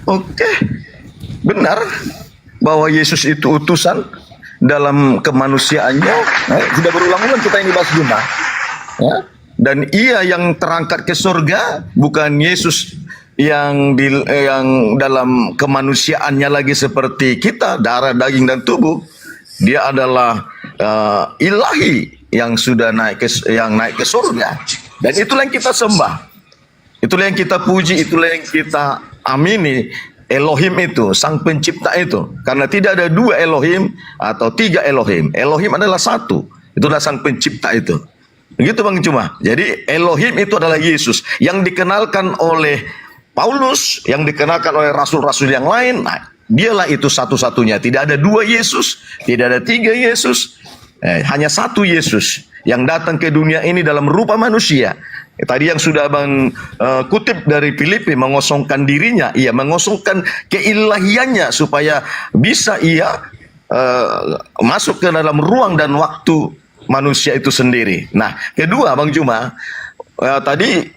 Oke, benar bahwa Yesus itu utusan dalam kemanusiaannya. Sudah berulang-ulang kita ini bahas Juma. Ya. Dan ia yang terangkat ke surga, bukan Yesus yang dalam kemanusiaannya lagi seperti kita, darah, daging, dan tubuh. Dia adalah ilahi yang sudah naik ke surga. Dan itulah yang kita sembah. Itulah yang kita puji, itulah yang kita amini. Elohim itu, sang pencipta itu. Karena tidak ada dua Elohim atau tiga Elohim. Elohim adalah satu. Itulah sang pencipta itu. Begitu Bang Cuma. Jadi Elohim itu adalah Yesus yang dikenalkan oleh Paulus, yang dikenalkan oleh rasul-rasul yang lain. Nah, dialah itu satu-satunya. Tidak ada dua Yesus, tidak ada tiga Yesus. Hanya satu Yesus yang datang ke dunia ini dalam rupa manusia. Tadi yang sudah Bang kutip dari Filipi, mengosongkan dirinya, ia mengosongkan keilahiannya supaya bisa ia masuk ke dalam ruang dan waktu manusia itu sendiri. Nah, kedua Bang Juma, tadi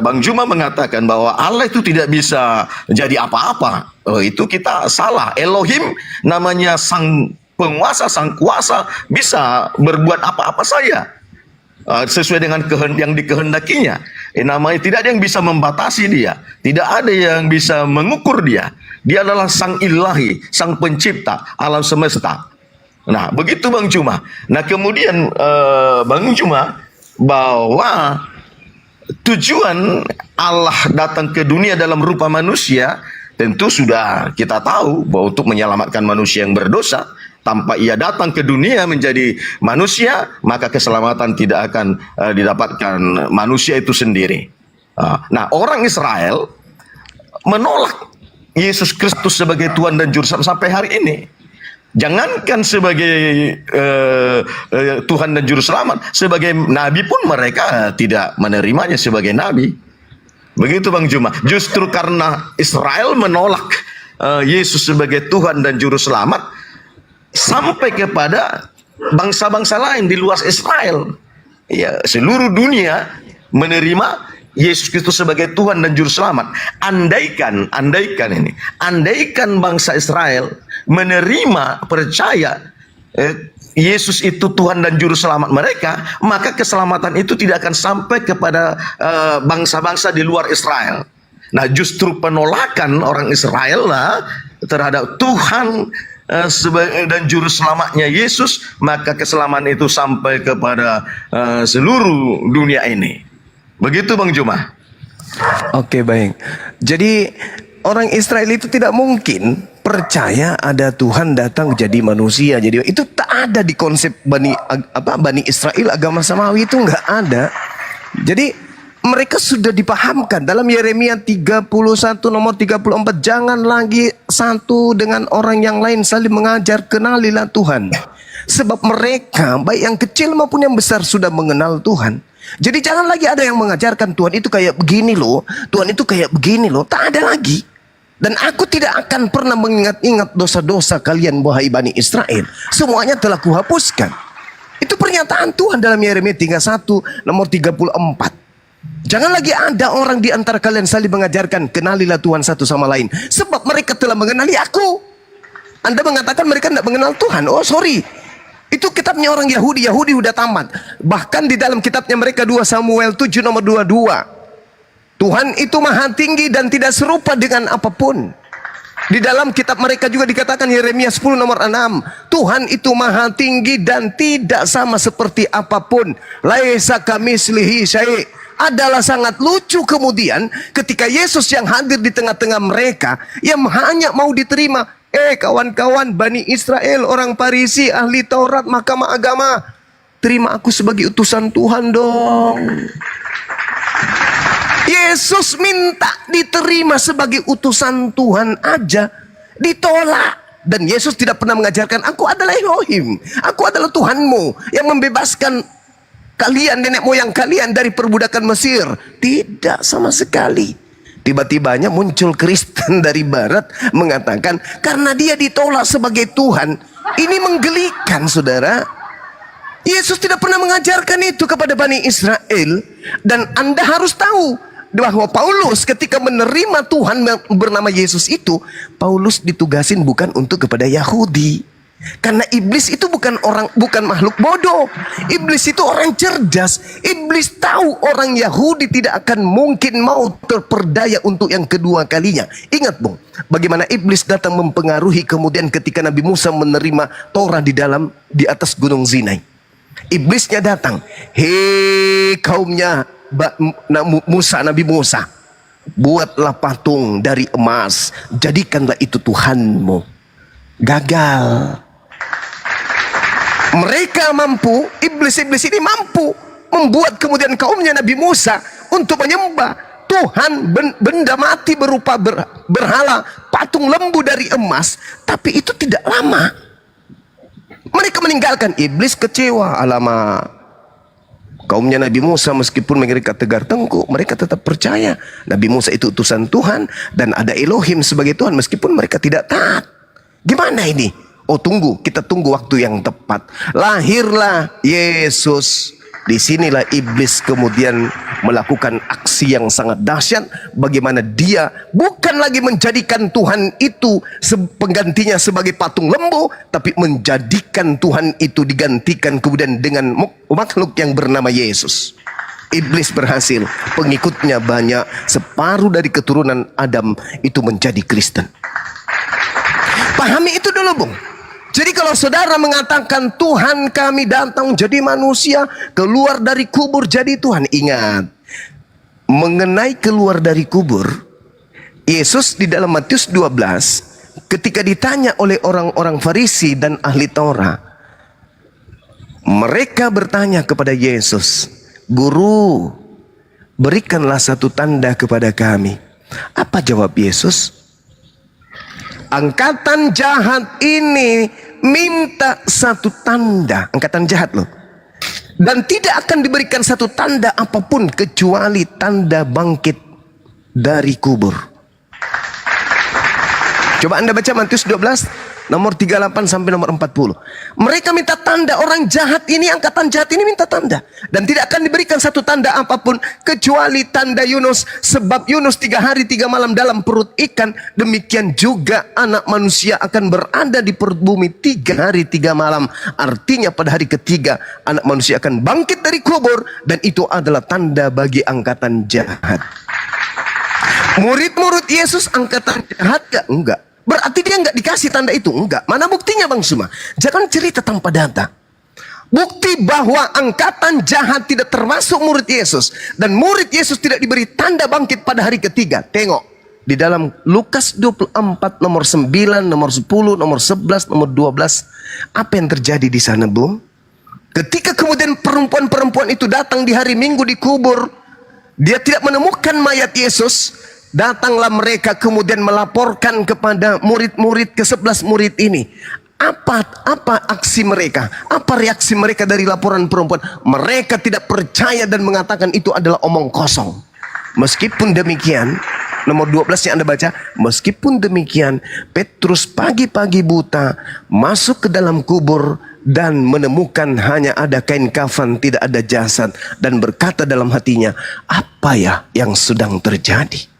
Bang Juma mengatakan bahwa Allah itu tidak bisa jadi apa-apa. Itu kita salah. Elohim namanya sang penguasa, sang kuasa, bisa berbuat apa-apa saja sesuai dengan yang dikehendakinya. Namanya tidak ada yang bisa membatasi dia, tidak ada yang bisa mengukur dia. Dia adalah sang ilahi, sang pencipta alam semesta. Nah, begitu Bang Cuma. Nah, kemudian Bang Cuma, bahwa tujuan Allah datang ke dunia dalam rupa manusia, tentu sudah kita tahu bahwa untuk menyelamatkan manusia yang berdosa. Tanpa ia datang ke dunia menjadi manusia, maka keselamatan tidak akan didapatkan manusia itu sendiri. Nah, orang Israel menolak Yesus Kristus sebagai Tuhan dan Juru Selamat sampai hari ini. Jangankan sebagai Tuhan dan Juru Selamat, sebagai Nabi pun mereka tidak menerimanya sebagai Nabi. Begitu Bang Juma. Justru karena Israel menolak Yesus sebagai Tuhan dan Juru Selamat, sampai kepada bangsa-bangsa lain di luar Israel. Ya, seluruh dunia menerima Yesus Kristus sebagai Tuhan dan Juru Selamat. Andaikan bangsa Israel menerima, percaya Yesus itu Tuhan dan Juru Selamat mereka, maka keselamatan itu tidak akan sampai kepada bangsa-bangsa di luar Israel. Nah, justru penolakan orang Israel lah terhadap Tuhan dan Juru Selamatnya Yesus, maka keselamatan itu sampai kepada seluruh dunia ini. Begitu Bang Juma. Oke, baik. Jadi orang Israel itu tidak mungkin percaya ada Tuhan datang jadi manusia. Jadi itu tak ada di konsep Bani Israel, agama samawi itu nggak ada. Jadi mereka sudah dipahamkan dalam Yeremia 31 nomor 34, jangan lagi satu dengan orang yang lain saling mengajar, kenalilah Tuhan. Sebab mereka baik yang kecil maupun yang besar sudah mengenal Tuhan. Jadi jangan lagi ada yang mengajarkan Tuhan itu kayak begini loh, Tuhan itu kayak begini loh, tak ada lagi. Dan aku tidak akan pernah mengingat-ingat dosa-dosa kalian wahai Bani Israel, semuanya telah kuhapuskan. Itu pernyataan Tuhan dalam Yeremia 31 nomor 34. Jangan lagi ada orang di antara kalian saling mengajarkan, kenalilah Tuhan satu sama lain. Sebab mereka telah mengenali aku. Anda mengatakan mereka tidak mengenal Tuhan. Oh sorry, itu kitabnya orang Yahudi. Yahudi udah tamat. Bahkan di dalam kitabnya mereka 2 Samuel 7 nomor 22. Tuhan itu maha tinggi dan tidak serupa dengan apapun. Di dalam kitab mereka juga dikatakan Yeremia 10 nomor 6. Tuhan itu maha tinggi dan tidak sama seperti apapun. Laisa kamitslihi syai'. Adalah sangat lucu kemudian ketika Yesus yang hadir di tengah-tengah mereka yang hanya mau diterima. Kawan-kawan Bani Israel, orang Farisi, ahli Taurat, mahkamah agama, terima aku sebagai utusan Tuhan dong. Yesus minta diterima sebagai utusan Tuhan aja ditolak. Dan Yesus tidak pernah mengajarkan, aku adalah Elohim, aku adalah Tuhanmu yang membebaskan kalian, nenek moyang kalian dari perbudakan Mesir. Tidak sama sekali. Tiba-tibanya muncul Kristen dari barat mengatakan karena dia ditolak sebagai Tuhan. Ini menggelikan, saudara. Yesus tidak pernah mengajarkan itu kepada Bani Israel. Dan Anda harus tahu bahwa Paulus ketika menerima Tuhan bernama Yesus itu, Paulus ditugasin bukan untuk kepada Yahudi. Karena iblis itu bukan makhluk bodoh. Iblis itu orang cerdas. Iblis tahu orang Yahudi tidak akan mungkin mau terperdaya untuk yang kedua kalinya. Ingat, Bung, bagaimana iblis datang mempengaruhi kemudian ketika Nabi Musa menerima Torah di atas gunung Sinai. Iblisnya datang, hei kaumnya Nabi Musa, buatlah patung dari emas, jadikanlah itu Tuhanmu. Gagal. Mereka mampu, iblis-iblis ini mampu membuat kemudian kaumnya Nabi Musa untuk menyembah Tuhan benda mati berupa berhala, patung lembu dari emas. Tapi itu tidak lama. Mereka meninggalkan. Iblis kecewa. Alamak, kaumnya Nabi Musa meskipun mereka tegar tengkuk, mereka tetap percaya Nabi Musa itu utusan Tuhan dan ada Elohim sebagai Tuhan meskipun mereka tidak taat. Gimana ini? Oh, tunggu, kita tunggu waktu yang tepat. Lahirlah Yesus. Disinilah iblis kemudian melakukan aksi yang sangat dahsyat. Bagaimana dia bukan lagi menjadikan Tuhan itu penggantinya sebagai patung lembu, tapi menjadikan Tuhan itu digantikan kemudian dengan makhluk yang bernama Yesus. Iblis berhasil, pengikutnya banyak. Separuh dari keturunan Adam itu menjadi Kristen. Pahami itu dulu, Bung. Jadi kalau saudara mengatakan Tuhan kami datang jadi manusia, keluar dari kubur jadi Tuhan. Ingat, mengenai keluar dari kubur, Yesus di dalam Matius 12 ketika ditanya oleh orang-orang Farisi dan ahli Taurat, mereka bertanya kepada Yesus, Guru, berikanlah satu tanda kepada kami. Apa jawab Yesus? Angkatan jahat ini minta satu tanda. Angkatan jahat loh. Dan tidak akan diberikan satu tanda apapun kecuali tanda bangkit dari kubur. Coba Anda baca Matius 12 nomor 38 sampai nomor 40. Mereka minta tanda. Orang jahat ini, angkatan jahat ini minta tanda. Dan tidak akan diberikan satu tanda apapun kecuali tanda Yunus. Sebab Yunus 3 hari 3 malam dalam perut ikan, demikian juga anak manusia akan berada di perut bumi 3 hari 3 malam. Artinya pada hari ketiga anak manusia akan bangkit dari kubur. Dan itu adalah tanda bagi angkatan jahat. Murid-murid Yesus angkatan jahat gak? Enggak. Berarti dia enggak dikasih tanda itu? Enggak. Mana buktinya, Bang Suma? Jangan cerita tanpa data. Bukti bahwa angkatan jahat tidak termasuk murid Yesus. Dan murid Yesus tidak diberi tanda bangkit pada hari ketiga. Tengok. Di dalam Lukas 24 nomor 9, nomor 10, nomor 11, nomor 12. Apa yang terjadi di sana, Bung? Ketika kemudian perempuan-perempuan itu datang di hari Minggu di kubur. Dia tidak menemukan mayat Yesus. Datanglah mereka kemudian melaporkan kepada murid-murid ke-11 murid ini. Apa aksi mereka? Apa reaksi mereka dari laporan perempuan? Mereka tidak percaya dan mengatakan itu adalah omong kosong. Meskipun demikian, nomor 12 yang Anda baca, meskipun demikian, Petrus pagi-pagi buta masuk ke dalam kubur dan menemukan hanya ada kain kafan, tidak ada jasad, dan berkata dalam hatinya, apa ya yang sedang terjadi?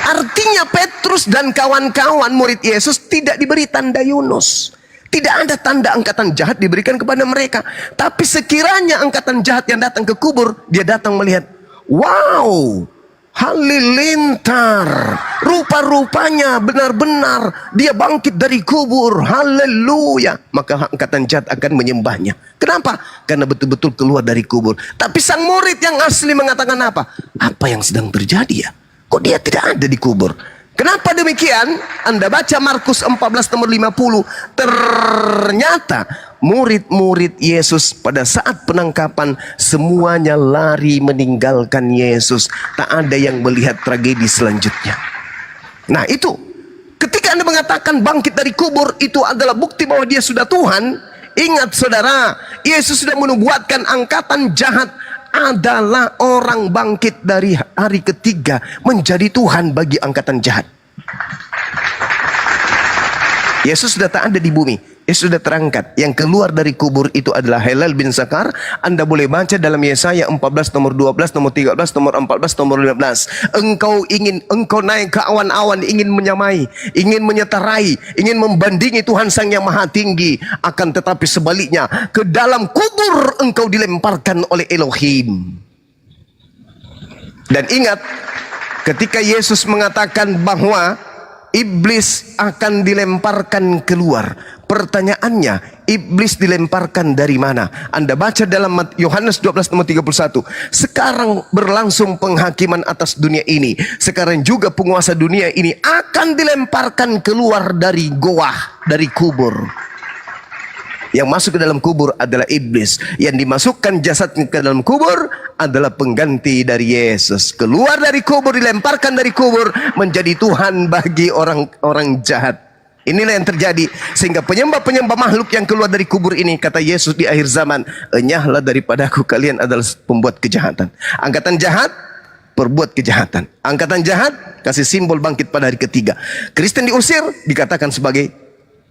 Artinya Petrus dan kawan-kawan murid Yesus tidak diberi tanda Yunus. Tidak ada tanda angkatan jahat diberikan kepada mereka. Tapi sekiranya angkatan jahat yang datang ke kubur, dia datang melihat, wow, halilintar, rupa-rupanya benar-benar dia bangkit dari kubur, haleluya. Maka angkatan jahat akan menyembahnya. Kenapa? Karena betul-betul keluar dari kubur. Tapi sang murid yang asli mengatakan apa? Apa yang sedang terjadi ya? Kok dia tidak ada di kubur? Kenapa demikian? Anda baca Markus 14 nomor 50. Ternyata murid-murid Yesus pada saat penangkapan semuanya lari meninggalkan Yesus. Tak ada yang melihat tragedi selanjutnya. Nah itu, ketika Anda mengatakan bangkit dari kubur itu adalah bukti bahwa dia sudah Tuhan. Ingat saudara, Yesus sudah menubuatkan angkatan jahat adalah orang bangkit dari hari ketiga menjadi Tuhan bagi angkatan jahat. Yesus sudah tak ada di bumi. Yesus sudah terangkat. Yang keluar dari kubur itu adalah Helal bin Zakar. Anda boleh baca dalam Yesaya 14 nomor 12, nomor 13, nomor 14, nomor 15. Engkau naik ke awan-awan, ingin menyamai, ingin menyetarai, ingin membandingi Tuhan Sang Yang Maha Tinggi. Akan tetapi sebaliknya, ke dalam kubur engkau dilemparkan oleh Elohim. Dan ingat, ketika Yesus mengatakan bahwa iblis akan dilemparkan keluar, pertanyaannya, iblis dilemparkan dari mana? Anda baca dalam Yohanes 12 nomor 31. Sekarang berlangsung penghakiman atas dunia ini. Sekarang juga penguasa dunia ini akan dilemparkan keluar dari goa, dari kubur. Yang masuk ke dalam kubur adalah iblis. Yang dimasukkan jasadnya ke dalam kubur adalah pengganti dari Yesus. Keluar dari kubur, dilemparkan dari kubur, menjadi Tuhan bagi orang-orang jahat. Inilah yang terjadi. Sehingga penyembah-penyembah makhluk yang keluar dari kubur ini, kata Yesus di akhir zaman, enyahlah daripadaku, kalian adalah pembuat kejahatan. Angkatan jahat perbuat kejahatan. Angkatan jahat kasih simbol bangkit pada hari ketiga. Kristen diusir, dikatakan sebagai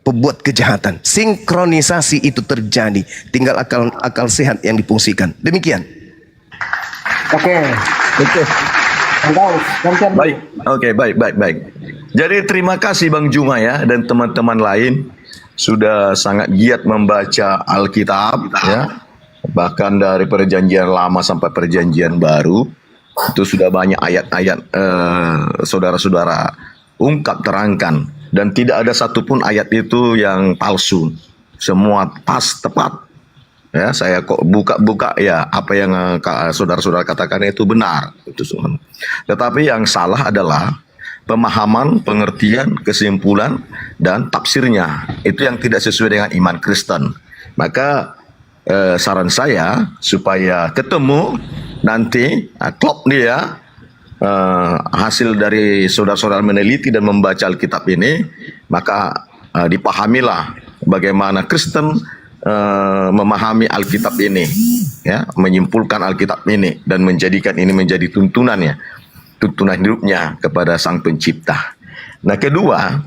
pembuat kejahatan. Sinkronisasi itu terjadi. Tinggal akal sehat yang difungsikan. Demikian. Oke. Baik, oke, baik. Jadi terima kasih Bang Juma ya dan teman-teman lain sudah sangat giat membaca Alkitab ya. Bahkan dari perjanjian lama sampai perjanjian baru itu sudah banyak ayat-ayat saudara-saudara ungkap terangkan. Dan tidak ada satupun ayat itu yang palsu. Semua pas, tepat. Ya, saya kok buka-buka ya apa yang saudara-saudara katakan itu benar. Itu semua. Tetapi yang salah adalah pemahaman, pengertian, kesimpulan, dan tafsirnya. Itu yang tidak sesuai dengan iman Kristen. Maka saran saya supaya ketemu nanti klop dia. Hasil dari saudara-saudara meneliti dan membaca Alkitab ini, maka dipahamilah bagaimana Kristen memahami Alkitab ini, ya, menyimpulkan Alkitab ini dan menjadikan ini menjadi tuntunan hidupnya kepada Sang Pencipta. Nah, kedua,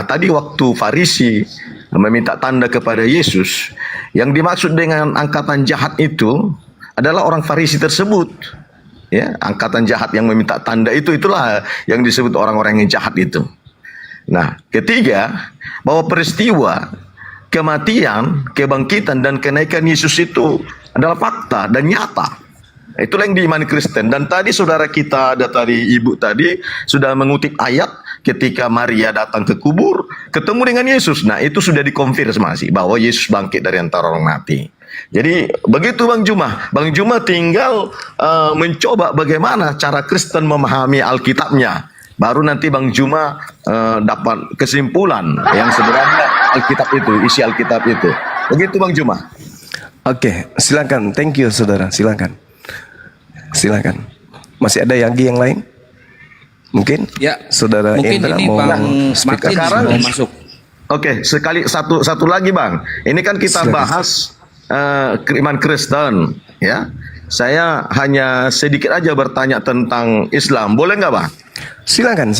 tadi waktu Farisi meminta tanda kepada Yesus, yang dimaksud dengan angkatan jahat itu adalah orang Farisi tersebut. Ya, angkatan jahat yang meminta tanda itulah yang disebut orang-orang yang jahat itu. Nah, ketiga, bahwa peristiwa kematian, kebangkitan dan kenaikan Yesus itu adalah fakta dan nyata. Itulah yang diimani Kristen. Dan tadi saudara kita, ibu tadi sudah mengutip ayat ketika Maria datang ke kubur, ketemu dengan Yesus. Nah, itu sudah dikonfirmasi bahwa Yesus bangkit dari antara orang mati. Jadi begitu Bang Juma. Bang Juma tinggal mencoba bagaimana cara Kristen memahami Alkitabnya. Baru nanti Bang Juma dapat kesimpulan yang sebenarnya Alkitab itu, isi Alkitab itu. Begitu Bang Juma. Oke, silakan. Thank you saudara, silakan. Masih ada yang lain? Mungkin? Ya, saudara mungkin Indra ini mau Bang speak Martin up? mau masuk. Oke, satu lagi Bang. Ini kan kita Silakan. bahas iman Kristen, ya. Saya hanya sedikit aja bertanya tentang Islam, boleh nggak Bang? Silakan.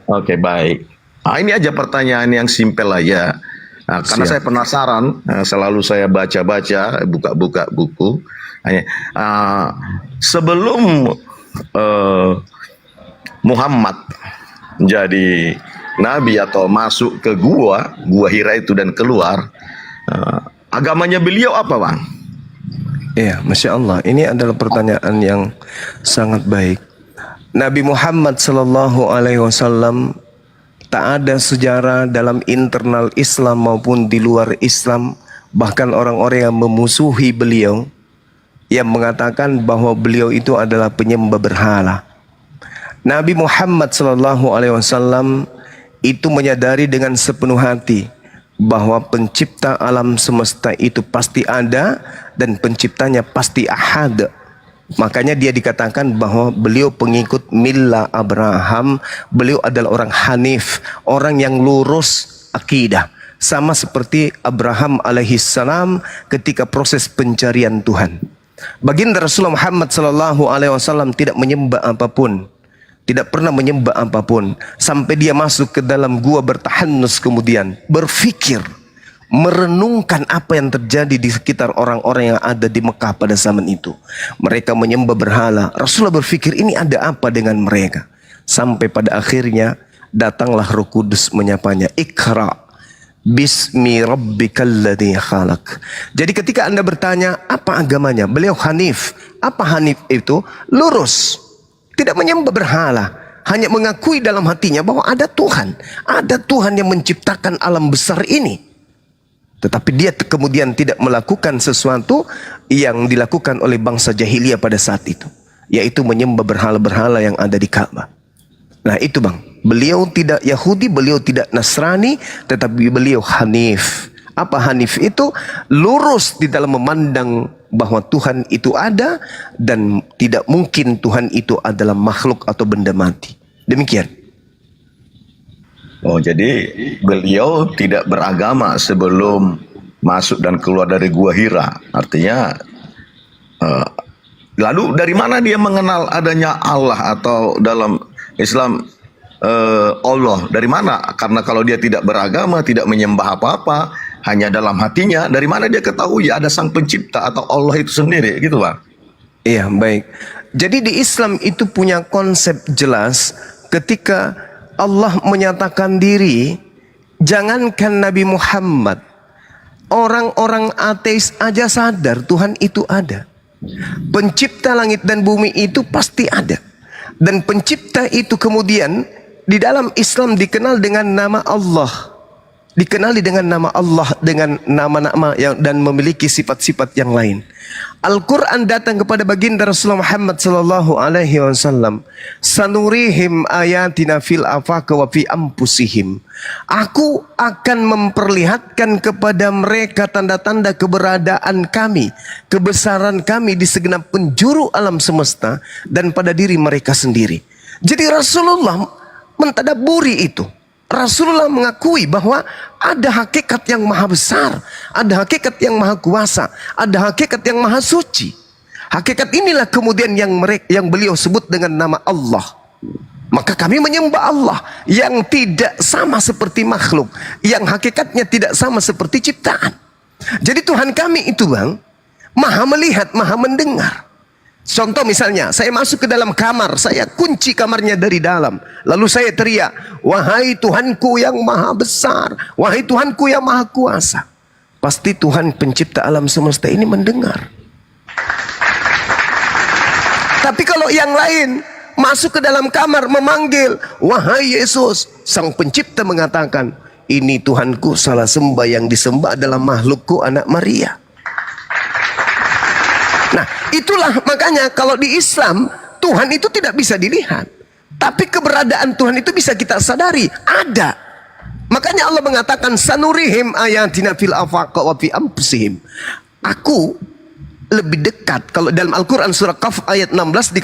Oke, baik. Ini aja pertanyaan yang simpel aja. Karena Siap. saya penasaran, selalu saya baca-baca, buka-buka buku. Sebelum Muhammad menjadi nabi atau masuk ke gua Hira itu dan keluar, agamanya beliau apa Bang? Iya, Masya Allah. Ini adalah pertanyaan yang sangat baik. Nabi Muhammad SAW tak ada sejarah dalam internal Islam maupun di luar Islam, bahkan orang-orang yang memusuhi beliau, yang mengatakan bahwa beliau itu adalah penyembah berhala. Nabi Muhammad SAW itu menyadari dengan sepenuh hati bahwa pencipta alam semesta itu pasti ada dan penciptanya pasti ahad. Makanya dia dikatakan bahwa beliau pengikut Milla Abraham, beliau adalah orang Hanif, orang yang lurus akidah. Sama seperti Abraham alaihissalam ketika proses pencarian Tuhan. Baginda Rasulullah Muhammad SAW tidak menyembah apapun. Tidak pernah menyembah apapun. Sampai dia masuk ke dalam gua bertahannus, kemudian berfikir, merenungkan apa yang terjadi di sekitar orang-orang yang ada di Mekah pada zaman itu. Mereka menyembah berhala. Rasulullah berfikir, ini ada apa dengan mereka? Sampai pada akhirnya datanglah Roh Kudus menyapanya. Iqra bismi rabbikal ladzi khalaq. Jadi ketika Anda bertanya apa agamanya, beliau Hanif. Apa Hanif itu? Lurus. Tidak menyembah berhala, hanya mengakui dalam hatinya bahwa ada Tuhan. Ada Tuhan yang menciptakan alam besar ini. Tetapi dia kemudian tidak melakukan sesuatu yang dilakukan oleh bangsa jahiliyah pada saat itu, yaitu menyembah berhala-berhala yang ada di Ka'bah. Nah itu bang, beliau tidak Yahudi, beliau tidak Nasrani, tetapi beliau Hanif. Apa Hanif itu? Lurus di dalam memandang bahwa Tuhan itu ada dan tidak mungkin Tuhan itu adalah makhluk atau benda mati. Demikian. Oh, jadi beliau tidak beragama sebelum masuk dan keluar dari Gua Hira. Artinya, lalu dari mana dia mengenal adanya Allah atau dalam Islam Allah? Dari mana? Karena kalau dia tidak beragama, tidak menyembah apa-apa, hanya dalam hatinya, dari mana dia ketahui ada sang pencipta atau Allah itu sendiri, gitu Pak? Iya, baik. Jadi di Islam itu punya konsep jelas ketika Allah menyatakan diri. Jangankan Nabi Muhammad, orang-orang ateis aja sadar Tuhan itu ada. Pencipta langit dan bumi itu pasti ada. Dan pencipta itu kemudian di dalam Islam dikenal dengan nama Allah. Dikenali dengan nama Allah, dengan nama-nama yang dan memiliki sifat-sifat yang lain. Al-Quran datang kepada baginda Rasulullah Muhammad sallallahu alaihi wasallam. Sanurihim ayatina fil afaq wa fi anfusihim. Aku akan memperlihatkan kepada mereka tanda-tanda keberadaan kami, kebesaran kami di segenap penjuru alam semesta dan pada diri mereka sendiri. Jadi Rasulullah mentadaburi itu. Rasulullah mengakui bahwa ada hakikat yang maha besar, ada hakikat yang maha kuasa, ada hakikat yang maha suci. Hakikat inilah kemudian yang beliau sebut dengan nama Allah. Maka kami menyembah Allah yang tidak sama seperti makhluk, yang hakikatnya tidak sama seperti ciptaan. Jadi Tuhan kami itu bang, maha melihat, maha mendengar. Contoh misalnya, saya masuk ke dalam kamar, saya kunci kamarnya dari dalam. Lalu saya teriak, wahai Tuhanku yang maha besar, wahai Tuhanku yang maha kuasa. Pasti Tuhan pencipta alam semesta ini mendengar. Tapi kalau yang lain masuk ke dalam kamar memanggil, wahai Yesus, sang pencipta mengatakan, ini Tuhanku, salah sembah yang disembah adalah makhlukku anak Maria. Nah, itulah makanya kalau di Islam Tuhan itu tidak bisa dilihat, tapi keberadaan Tuhan itu bisa kita sadari, ada. Makanya Allah mengatakan sanurihim ayatina fil afaq wa fi anfusihim. Aku lebih dekat, kalau dalam Al-Qur'an surah Qaf ayat 16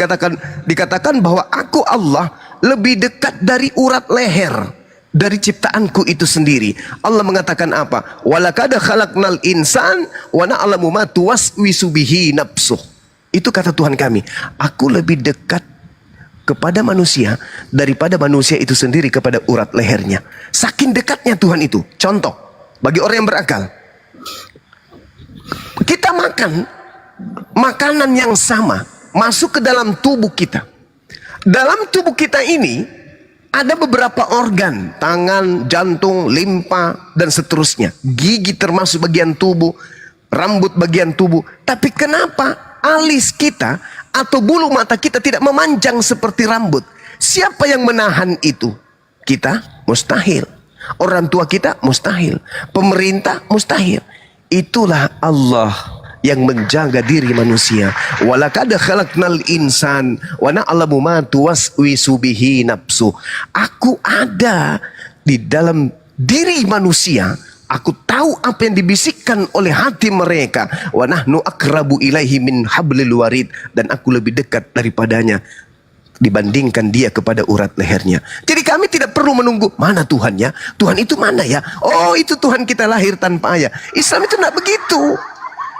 dikatakan bahwa aku Allah lebih dekat dari urat leher, dari ciptaanku itu sendiri. Allah mengatakan apa? Walaqad khalaqnal insan wa na'lamu ma tuwaswisu bihi nafsuh. Itu kata Tuhan kami, aku lebih dekat kepada manusia daripada manusia itu sendiri kepada urat lehernya. Saking dekatnya Tuhan itu. Contoh bagi orang yang berakal, kita makan makanan yang sama masuk ke dalam tubuh kita. Dalam tubuh kita ini ada beberapa organ, tangan, jantung, limpa, dan seterusnya. Gigi termasuk bagian tubuh, rambut bagian tubuh. Tapi kenapa alis kita atau bulu mata kita tidak memanjang seperti rambut? Siapa yang menahan itu? Kita? Mustahil. Orang tua kita? Mustahil. Pemerintah? Mustahil. Itulah Allah yang menjaga diri manusia. Walaqad khalaqnal insan wa na'lamu ma tuwaswisu bihi nafsu. Aku ada di dalam diri manusia. Aku tahu apa yang dibisikkan oleh hati mereka. Wa nahnu aqrabu ilaihi min hablil warid. Dan aku lebih dekat daripadanya dibandingkan dia kepada urat lehernya. Jadi kami tidak perlu menunggu mana Tuhannya. Tuhan itu mana ya? Oh, itu Tuhan kita lahir tanpa ayah. Islam itu tidak begitu.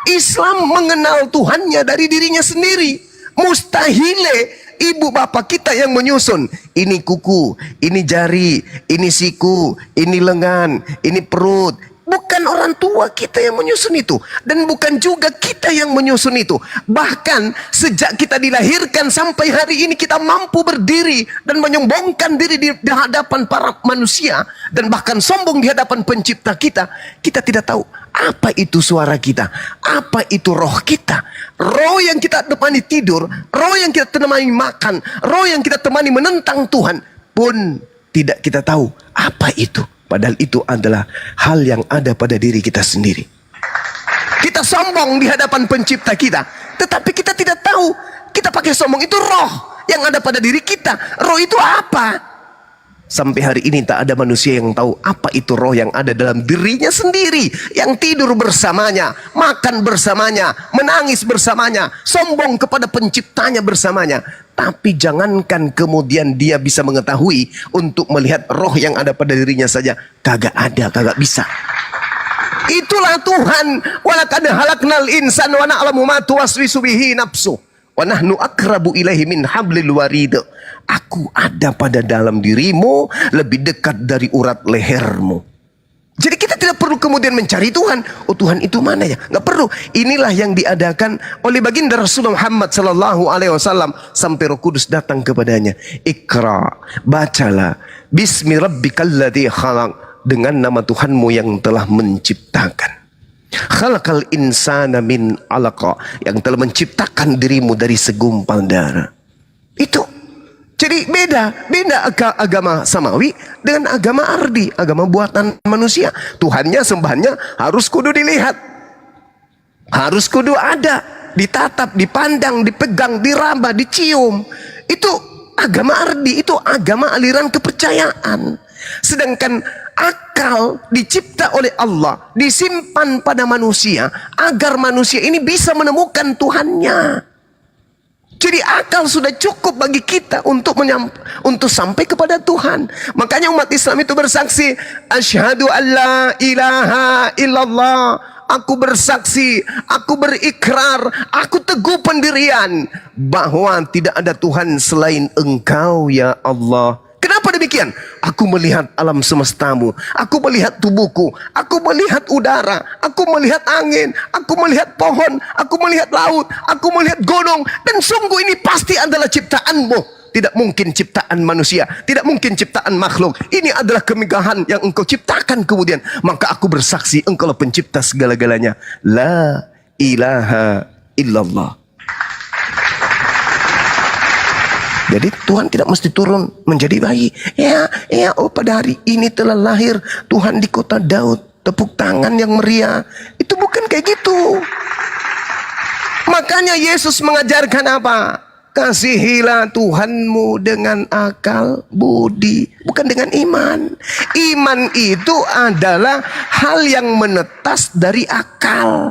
Islam mengenal Tuhannya dari dirinya sendiri. Mustahile ibu bapak kita yang menyusun. Ini kuku, ini jari, ini siku, ini lengan, ini perut. Bukan orang tua kita yang menyusun itu. Dan bukan juga kita yang menyusun itu. Bahkan sejak kita dilahirkan sampai hari ini kita mampu berdiri dan menyombongkan diri di hadapan para manusia. Dan bahkan sombong di hadapan pencipta kita. Kita tidak tahu apa itu suara kita. Apa itu roh kita. Roh yang kita temani tidur. Roh yang kita temani makan. Roh yang kita temani menentang Tuhan. Pun tidak kita tahu apa itu. Padahal itu adalah hal yang ada pada diri kita sendiri. Kita sombong di hadapan pencipta kita. Tetapi kita tidak tahu. Kita pakai sombong itu roh yang ada pada diri kita. Roh itu apa? Sampai hari ini tak ada manusia yang tahu apa itu roh yang ada dalam dirinya sendiri. Yang tidur bersamanya, makan bersamanya, menangis bersamanya, sombong kepada penciptanya bersamanya. Tapi jangankan kemudian dia bisa mengetahui untuk melihat roh yang ada pada dirinya saja. Kagak ada, kagak bisa. Itulah Tuhan. Walaqad khalaqnal insana wa na'lamu ma tuwaswisu bihi nafsu. Wa nahnu aqrabu ilaihi min hablil warid. Aku ada pada dalam dirimu lebih dekat dari urat lehermu. Jadi kita tidak perlu kemudian mencari Tuhan. Oh, Tuhan itu mana ya? Nggak perlu. Inilah yang diadakan oleh baginda Rasulullah Muhammad sallallahu alaihi wasallam sampai Roh Kudus datang kepadanya. Iqra, bacalah bismi rabbikal ladzi khalaq, dengan nama Tuhanmu yang telah menciptakan. Khalaqal insana min 'alaqa, yang telah menciptakan dirimu dari segumpal darah. Itu. Jadi beda agama samawi dengan agama ardi, agama buatan manusia. Tuhannya, sembahannya harus kudu dilihat. Harus kudu ada, ditatap, dipandang, dipegang, diraba, dicium. Itu agama ardi, itu agama aliran kepercayaan. Sedangkan akal dicipta oleh Allah, disimpan pada manusia agar manusia ini bisa menemukan Tuhannya. Jadi akal sudah cukup bagi kita untuk sampai kepada Tuhan. Makanya umat Islam itu bersaksi, asyhadu alla ilaha illallah. Aku bersaksi, aku berikrar, aku teguh pendirian bahwa tidak ada Tuhan selain Engkau ya Allah. Kenapa demikian? Aku melihat alam semestamu, aku melihat tubuhku, aku melihat udara, aku melihat angin, aku melihat pohon, aku melihat laut, aku melihat gunung. Dan sungguh ini pasti adalah ciptaanmu. Tidak mungkin ciptaan manusia, tidak mungkin ciptaan makhluk. Ini adalah kemegahan yang engkau ciptakan kemudian. Maka aku bersaksi engkau pencipta segala-galanya. La ilaha illallah. Jadi Tuhan tidak mesti turun menjadi bayi. Oh pada hari ini telah lahir Tuhan di kota Daud. Tepuk tangan yang meriah. Itu bukan kayak gitu. Makanya Yesus mengajarkan apa? Kasihilah Tuhanmu dengan akal budi, bukan dengan iman. Iman itu adalah hal yang menetas dari akal.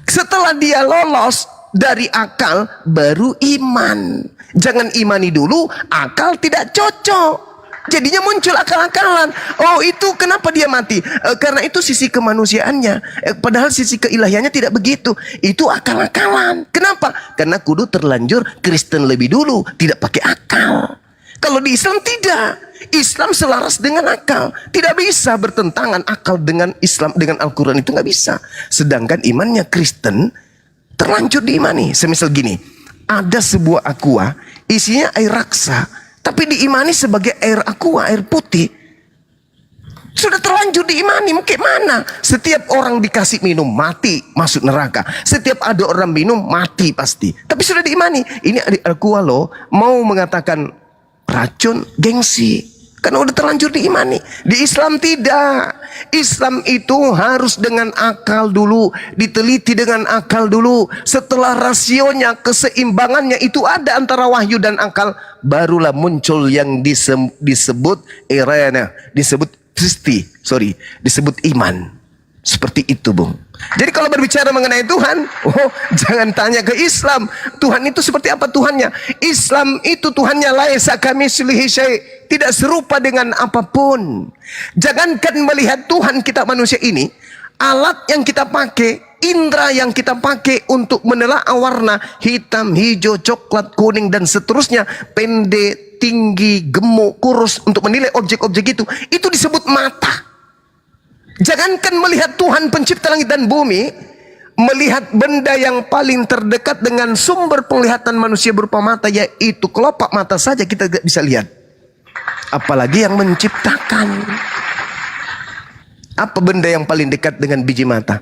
Setelah dia lolos dari akal, baru iman. Jangan imani dulu, akal tidak cocok. Jadinya muncul akal-akalan. Oh itu kenapa dia mati? Karena itu sisi kemanusiaannya. Padahal sisi keilahiannya tidak begitu. Itu akal-akalan. Kenapa? Karena kudu terlanjur Kristen lebih dulu. Tidak pakai akal. Kalau di Islam tidak. Islam selaras dengan akal. Tidak bisa bertentangan akal dengan Islam, dengan Al-Quran itu nggak bisa. Sedangkan imannya Kristen terlanjur diimani. Semisal gini, ada sebuah aqua isinya air raksa, tapi diimani sebagai air aqua, air putih. Sudah terlanjur diimani, mungkin mana? Setiap orang dikasih minum mati, masuk neraka. Setiap ada orang minum mati pasti. Tapi sudah diimani. Ini aqua loh, mau mengatakan racun, gengsi. Karena udah terlanjur diimani. Di Islam tidak. Islam itu harus dengan akal dulu, diteliti dengan akal dulu. Setelah rasionya, keseimbangannya itu ada antara wahyu dan akal, barulah muncul yang disebut disebut iman. Seperti itu, Bung. Jadi kalau berbicara mengenai Tuhan, jangan tanya ke Islam. Tuhan itu seperti apa Tuhannya? Islam itu Tuhannya laisa kamitslihi syai', tidak serupa dengan apapun. Jangankan melihat Tuhan kita manusia ini, alat yang kita pakai, indera yang kita pakai untuk menelaah warna hitam, hijau, coklat, kuning dan seterusnya, pendek, tinggi, gemuk, kurus, untuk menilai objek-objek itu disebut mata. Jangankan melihat Tuhan pencipta langit dan bumi, melihat benda yang paling terdekat dengan sumber penglihatan manusia berupa mata, yaitu kelopak mata saja kita tidak bisa lihat, apalagi yang menciptakan. Apa benda yang paling dekat dengan biji mata?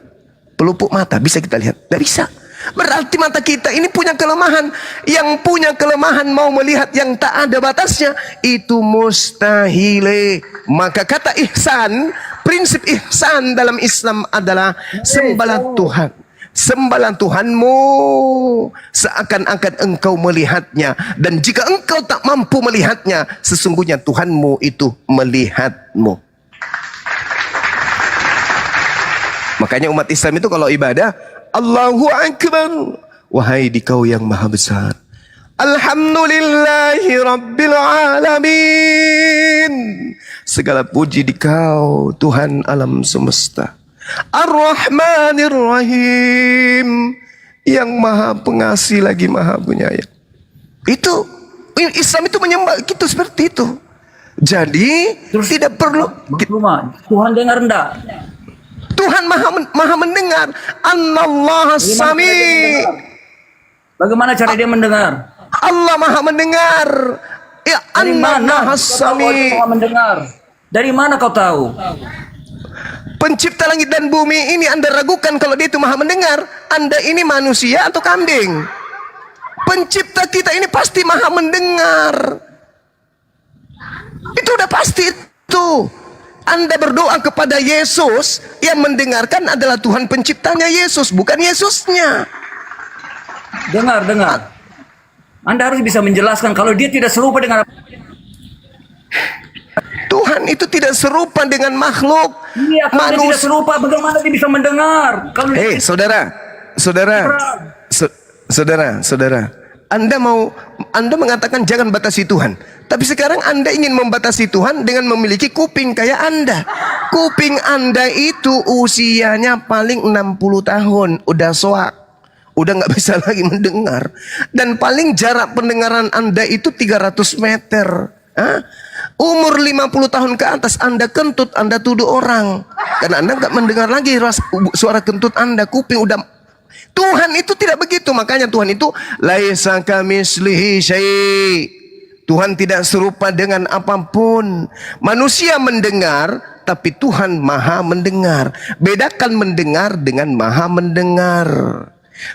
Pelupuk mata, bisa kita lihat? Tidak bisa. Berarti mata kita ini punya kelemahan. Yang punya kelemahan mau melihat yang tak ada batasnya, itu mustahil. Maka kata ihsan, prinsip ihsan dalam Islam adalah sembahlah Tuhan. Sembahlah Tuhanmu seakan-akan engkau melihatnya. Dan jika engkau tak mampu melihatnya, sesungguhnya Tuhanmu itu melihatmu. Makanya umat Islam itu kalau ibadah, Allahu Akbar, wahai dikau yang maha besar. Alhamdulillahi Rabbil Alamin, segala puji dikau Tuhan alam semesta. Ar-Rahmanir Rahim, yang maha pengasih lagi maha penyayang. Itu Islam itu menyembah gitu, seperti itu. Jadi terus, tidak perlu Tuhan dengar enggak? Tuhan maha mendengar. Anallaha sami. Bagaimana cara dia mendengar? Allah maha mendengar. Ya, Anallaha sami. Dari mana kau tahu? Pencipta langit dan bumi ini Anda ragukan kalau dia itu maha mendengar. Anda ini manusia atau kambing? Pencipta kita ini pasti maha mendengar. Itu udah pasti itu. Anda berdoa kepada Yesus, yang mendengarkan adalah Tuhan penciptanya Yesus, bukan Yesusnya. Dengar. Anda harus bisa menjelaskan kalau dia tidak serupa dengan Tuhan itu tidak serupa dengan makhluk. Iya, kalau dia tidak serupa, bagaimana dia bisa mendengar? Kalau saudara. Anda mengatakan jangan batasi Tuhan. Tapi sekarang Anda ingin membatasi Tuhan dengan memiliki kuping kayak Anda. Kuping Anda itu usianya paling 60 tahun. Udah soak. Udah nggak bisa lagi mendengar. Dan paling jarak pendengaran Anda itu 300 meter. Umur 50 tahun ke atas Anda kentut, Anda tuduh orang. Karena Anda nggak mendengar lagi suara kentut Anda. Kuping udah. Tuhan itu tidak begitu. Makanya Tuhan itu laisa kamitslihi syai'. Tuhan tidak serupa dengan apapun. Manusia mendengar, tapi Tuhan maha mendengar. Bedakan mendengar dengan maha mendengar.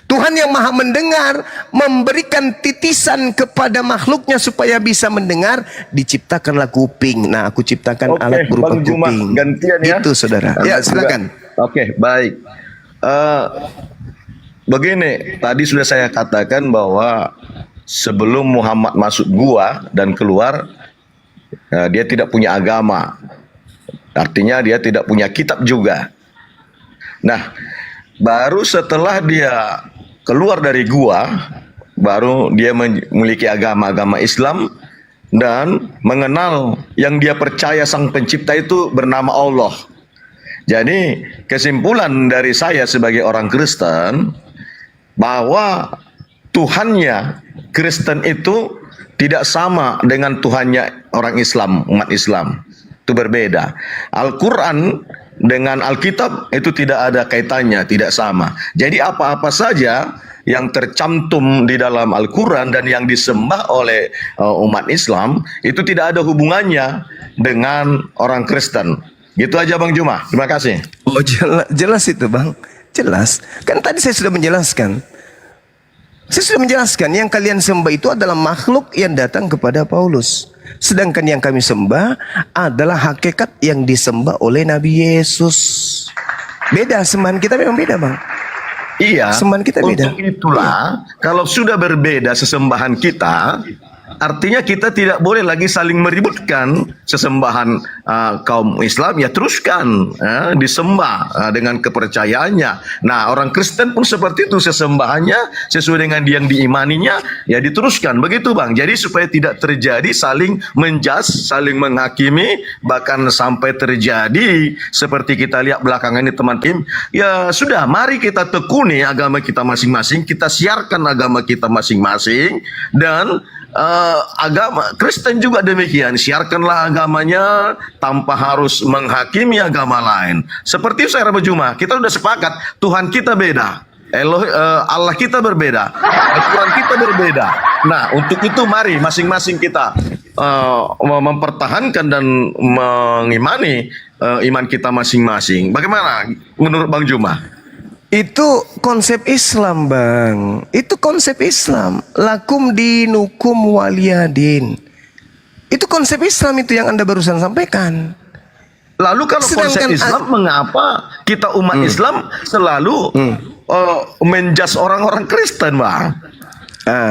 Tuhan yang maha mendengar memberikan titisan kepada makhluknya supaya bisa mendengar. Diciptakanlah kuping. Nah, aku ciptakan alat berupa kuping. Gantian ya. Itu saudara. Ya, silakan. Oke, baik. Begini, tadi sudah saya katakan bahwa sebelum Muhammad masuk gua dan keluar, dia tidak punya agama. Artinya dia tidak punya kitab juga. Nah, baru setelah dia keluar dari gua, baru dia memiliki agama Islam dan mengenal yang dia percaya sang pencipta itu bernama Allah. Jadi kesimpulan dari saya sebagai orang Kristen, bahwa Tuhannya Kristen itu tidak sama dengan Tuhannya orang Islam, umat Islam. Itu berbeda. Al-Quran dengan Alkitab itu tidak ada kaitannya, tidak sama. Jadi apa-apa saja yang tercantum di dalam Al-Quran dan yang disembah oleh umat Islam, itu tidak ada hubungannya dengan orang Kristen. Gitu aja Bang Juma, terima kasih. Oh jelas itu Bang, jelas. Kan tadi saya sudah menjelaskan. Saya sudah menjelaskan, yang kalian sembah itu adalah makhluk yang datang kepada Paulus. Sedangkan yang kami sembah adalah hakikat yang disembah oleh Nabi Yesus. Beda, sembahan kita memang beda, Bang. Iya, Sembahan kita beda. untuk itulah kalau sudah berbeda sesembahan kita, artinya kita tidak boleh lagi saling meributkan sesembahan kaum Islam. Ya teruskan disembah dengan kepercayaannya. Nah, orang Kristen pun seperti itu, sesembahannya sesuai dengan yang diimaninya, ya diteruskan. Begitu Bang. Jadi supaya tidak terjadi saling menjudge, saling menghakimi, bahkan sampai terjadi seperti kita lihat belakangan ini teman-teman. Ya sudah, mari kita tekuni agama kita masing-masing, kita siarkan agama kita masing-masing, dan agama Kristen juga demikian, siarkanlah agamanya tanpa harus menghakimi agama lain. Seperti saya berjumpa, kita sudah sepakat Tuhan kita beda, Allah kita berbeda, Al-Quran kita berbeda. Nah, untuk itu mari masing-masing kita mempertahankan dan mengimani iman kita masing-masing. Bagaimana menurut Bang Juma? Itu konsep Islam, Bang. Itu konsep Islam. Lakum dinukum waliyadin. Itu konsep Islam itu yang Anda barusan sampaikan. Lalu kalau konsep Islam, mengapa kita umat Islam selalu menjas orang-orang Kristen, Bang?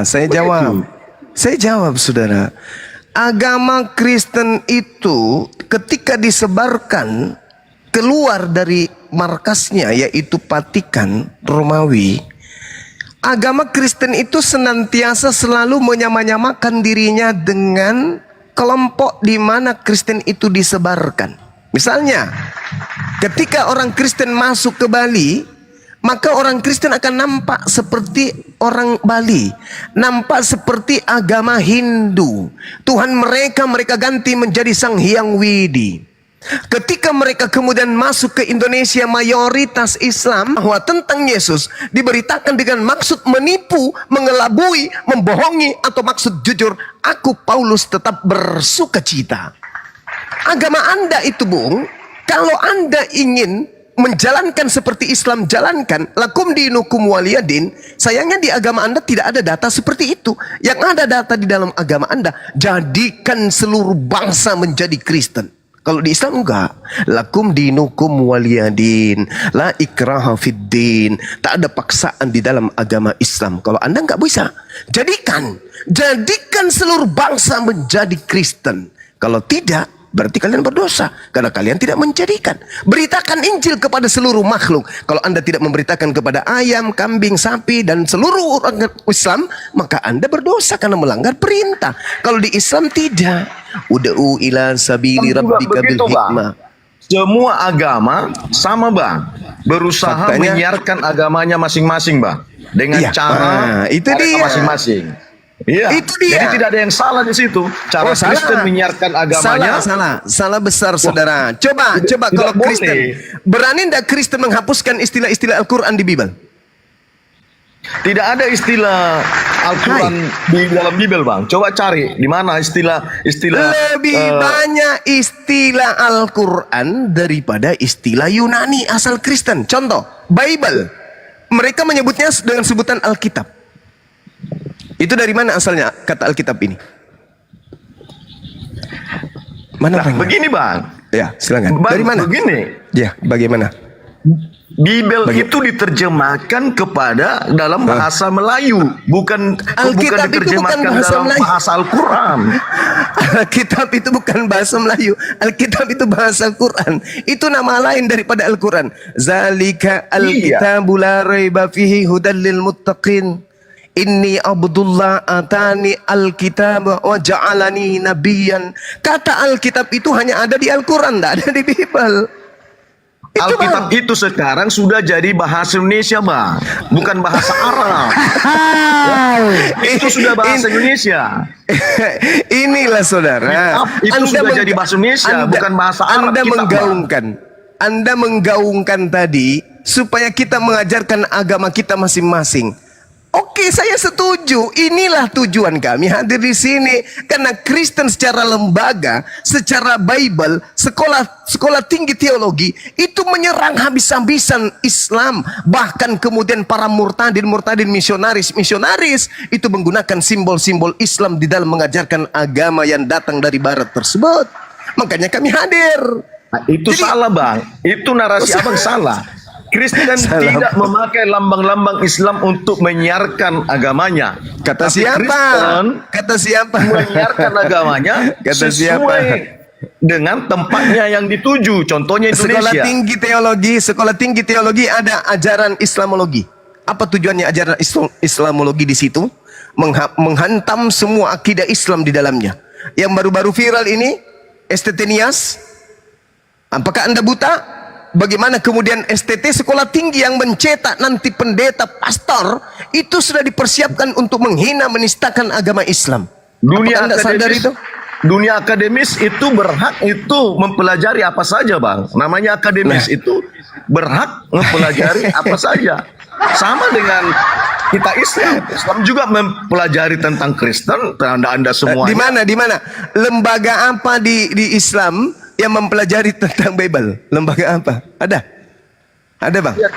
Saya jawab. Saya jawab, saudara. Agama Kristen itu ketika disebarkan keluar dari markasnya, yaitu Vatikan Romawi, agama Kristen itu senantiasa selalu menyamanyamakan dirinya dengan kelompok di mana Kristen itu disebarkan. Misalnya, ketika orang Kristen masuk ke Bali, maka orang Kristen akan nampak seperti orang Bali, nampak seperti agama Hindu. Tuhan mereka ganti menjadi Sang Hyang Widi. Ketika mereka kemudian masuk ke Indonesia, mayoritas Islam bahwa tentang Yesus diberitakan dengan maksud menipu, mengelabui, membohongi, atau maksud jujur. Aku Paulus tetap bersuka cita. Agama Anda itu, Bung, kalau Anda ingin menjalankan seperti Islam jalankan, lakum dinukum waliyadin, sayangnya di agama Anda tidak ada data seperti itu. Yang ada data di dalam agama Anda, jadikan seluruh bangsa menjadi Kristen. Kalau di Islam enggak. Lakum dinukum waliyadin, la ikraha fiddin. Tak ada paksaan di dalam agama Islam. Kalau Anda enggak bisa, jadikan seluruh bangsa menjadi Kristen. Kalau tidak, berarti kalian berdosa karena kalian tidak menjadikan. Beritakan Injil kepada seluruh makhluk. Kalau Anda tidak memberitakan kepada ayam, kambing, sapi, dan seluruh orang Islam, maka Anda berdosa karena melanggar perintah. Kalau di Islam tidak. Ud'u ila sabili rabbika bil hikmah. Semua agama sama, Bang, berusaha menyiarkan agamanya masing-masing, Bang, dengan cara itu dia masing-masing. Iya, itu dia. Jadi tidak ada yang salah di situ. Cara Kristen menyiarkan agamanya salah besar, saudara. Coba kalau Kristen, berani tidak Kristen menghapuskan istilah-istilah Al-Quran di Bible? Tidak ada istilah Al-Quran di dalam Bible, Bang. Coba cari di mana istilah lebih banyak istilah Al-Quran daripada istilah Yunani asal Kristen. Contoh, Bible. Mereka menyebutnya dengan sebutan Alkitab. Itu dari mana asalnya kata Alkitab ini? Mana begini, Bang. Ya, silakan. Dari mana? Begini. Ya, bagaimana? Bible itu diterjemahkan kepada dalam bahasa Melayu, bukan diterjemahkan dalam bahasa Al-Quran. Alkitab itu bukan bahasa Melayu. Alkitab itu bahasa Al-Quran. Itu nama lain daripada Al-Quran. Zalika al-kitabu la raiba fihi hudal lil muttaqin. Inni Abdullah atani al-kitab wa ja'alani nabiyan. Kata Alkitab itu hanya ada di Al-Quran, tidak ada di Bible. Alkitab itu sekarang sudah jadi bahasa Indonesia, Bang, bukan bahasa Arab. Itu sudah bahasa Indonesia. Inilah, saudara, itu sudah jadi bahasa Indonesia, bukan bahasa Arab. Anda menggaungkan tadi supaya kita mengajarkan agama kita masing-masing. Oke, saya setuju. Inilah tujuan kami hadir di sini. Karena Kristen secara lembaga, secara Bible, sekolah tinggi teologi, itu menyerang habis-habisan Islam. Bahkan kemudian para murtadin misionaris itu menggunakan simbol-simbol Islam di dalam mengajarkan agama yang datang dari Barat tersebut. Makanya kami hadir. Nah, itu Jadi- salah bang, itu narasi abang salah. Kristen Salah. tidak memakai lambang-lambang Islam untuk menyiarkan agamanya. Kata Tapi siapa? Kristen Kata siapa? menyiarkan agamanya Kata sesuai siapa? dengan tempatnya yang dituju. Contohnya Indonesia. Sekolah tinggi teologi ada ajaran Islamologi. Apa tujuannya ajaran Islamologi di situ? Menghantam semua akidah Islam di dalamnya. Yang baru-baru viral ini, STT Nias. Apakah Anda buta? Bagaimana kemudian STT sekolah tinggi yang mencetak nanti pendeta, pastor, itu sudah dipersiapkan untuk menghina, menistakan agama Islam. Dunia Apakah Anda sadar akademis, itu? dunia akademis itu berhak itu mempelajari apa saja bang. Namanya akademis itu berhak mempelajari apa saja. Sama dengan kita Islam. Islam juga mempelajari tentang Kristen. Anda semua. Di mana? Lembaga apa di Islam yang mempelajari tentang Bible? Lembaga apa? Ada bang? Ya,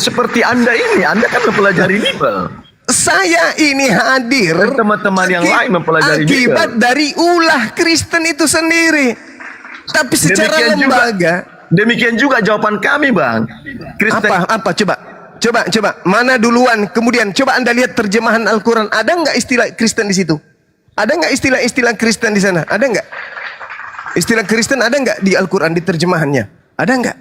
seperti Anda ini, Anda kan mempelajari Bible. Saya ini hadir Dan teman-teman yang lain mempelajari akibat Bible. dari ulah Kristen itu sendiri. Tapi secara lembaga, Demikian juga jawaban kami bang. Kristen apa? Coba. Mana duluan? Kemudian coba Anda lihat terjemahan Al-Quran. Ada nggak istilah Kristen di situ? Ada nggak istilah Kristen di sana? Ada nggak? Istilah Kristen ada nggak di Al-Quran, di terjemahannya? Ada nggak?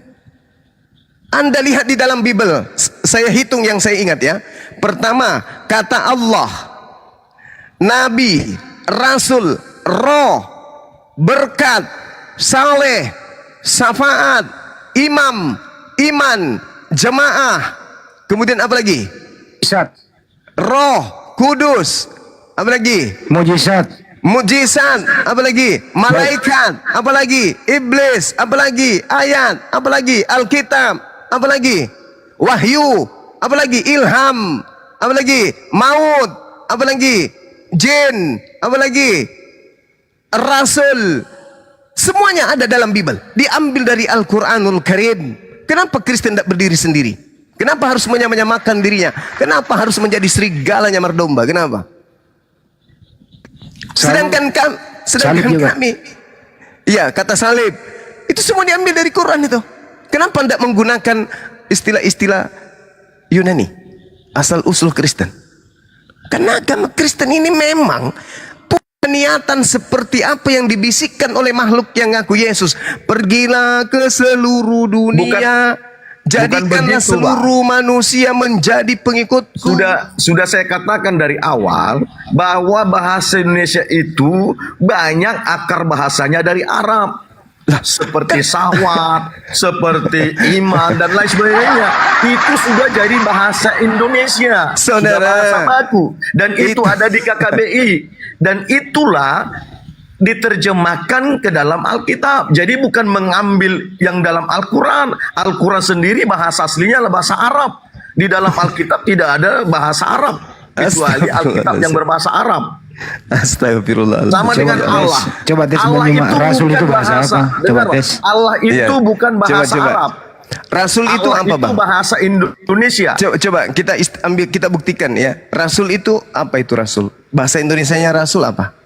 Anda lihat di dalam Bible. Saya hitung yang saya ingat ya. Pertama, kata Allah, Nabi, Rasul, Roh, berkat, saleh, syafaat, imam, iman, jemaah. Kemudian apa lagi? Mujizat. Roh, kudus. Apa lagi? Mujizat, apa lagi? Malaikat, apa lagi? Iblis, apa lagi? Ayat, apa lagi? Alkitab, apa lagi? Wahyu, apa lagi? Ilham, apa lagi? Maut, apa lagi? Jin, apa lagi? Rasul. Semuanya ada dalam Bible. Diambil dari Al-Quranul Karim. Kenapa Kristen tidak berdiri sendiri? Kenapa harus menyamakan dirinya? Kenapa harus menjadi serigala nyamar domba? Kenapa? Sedangkan kami, iya kata salib, itu semua diambil dari Quran itu. Kenapa tidak menggunakan istilah-istilah Yunani, asal usul Kristen? Karena agama Kristen ini memang punya niatan seperti apa yang dibisikkan oleh makhluk yang ngaku Yesus. Pergilah ke seluruh dunia. Jadikanlah begitu, seluruh manusia menjadi pengikutku. Sudah saya katakan dari awal bahwa bahasa Indonesia itu banyak akar bahasanya dari Arab. Seperti sawat, seperti iman dan lain sebagainya. Itu sudah jadi bahasa Indonesia. Saudara, sudah bahasa baku. Dan itu ada di KKBI. Dan itulah diterjemahkan ke dalam Alkitab. Jadi bukan mengambil yang dalam Al-Quran. Al-Quran sendiri bahasa aslinya adalah bahasa Arab. Di dalam Alkitab tidak ada bahasa Arab kecuali Alkitab yang berbahasa Arab. Astagfirullah. Sama dengan Allah. Coba tes Allah menyimak. itu Rasul bukan itu bahasa apa? Coba Dengar, tes. Allah itu Iya. bukan bahasa Coba. Arab. Rasul itu Allah apa, itu Bang? bahasa Indonesia. Coba kita buktikan ya. Rasul itu apa itu Rasul? Bahasa Indonesianya Rasul apa?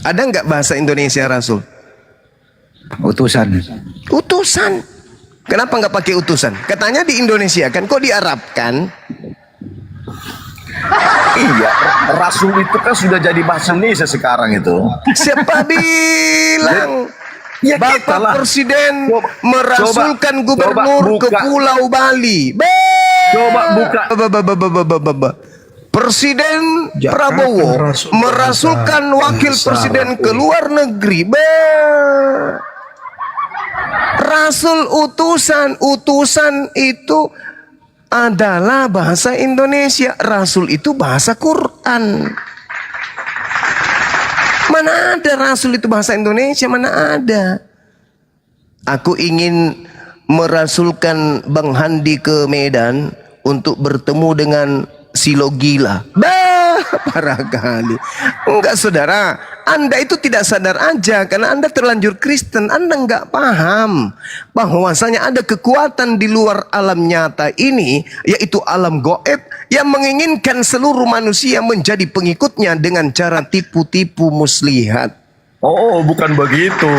Ada nggak bahasa Indonesia Rasul? Utusan. Utusan. Kenapa nggak pakai utusan? Katanya di Indonesia kan, kok diarabkan? Iya, Rasul itu kan sudah jadi bahasa Indonesia sekarang itu. Siapa bilang? Ya kita Bapak lah. Presiden Coba- merasulkan coba gubernur ke buka. Pulau Bali. Coba buka. Presiden Jakarta Prabowo Rasul merasulkan wakil presiden ke luar negeri. Rasul utusan itu adalah bahasa Indonesia. Rasul itu bahasa Quran. Mana ada Rasul itu bahasa Indonesia? Mana ada? Aku ingin merasulkan Bang Handi ke Medan untuk bertemu dengan Silo gila. Bah, parah kali. Enggak saudara, Anda itu tidak sadar aja karena Anda terlanjur Kristen. Anda enggak paham bahwasanya ada kekuatan di luar alam nyata ini, yaitu alam goib, yang menginginkan seluruh manusia menjadi pengikutnya dengan cara tipu-tipu muslihat. Oh, bukan begitu.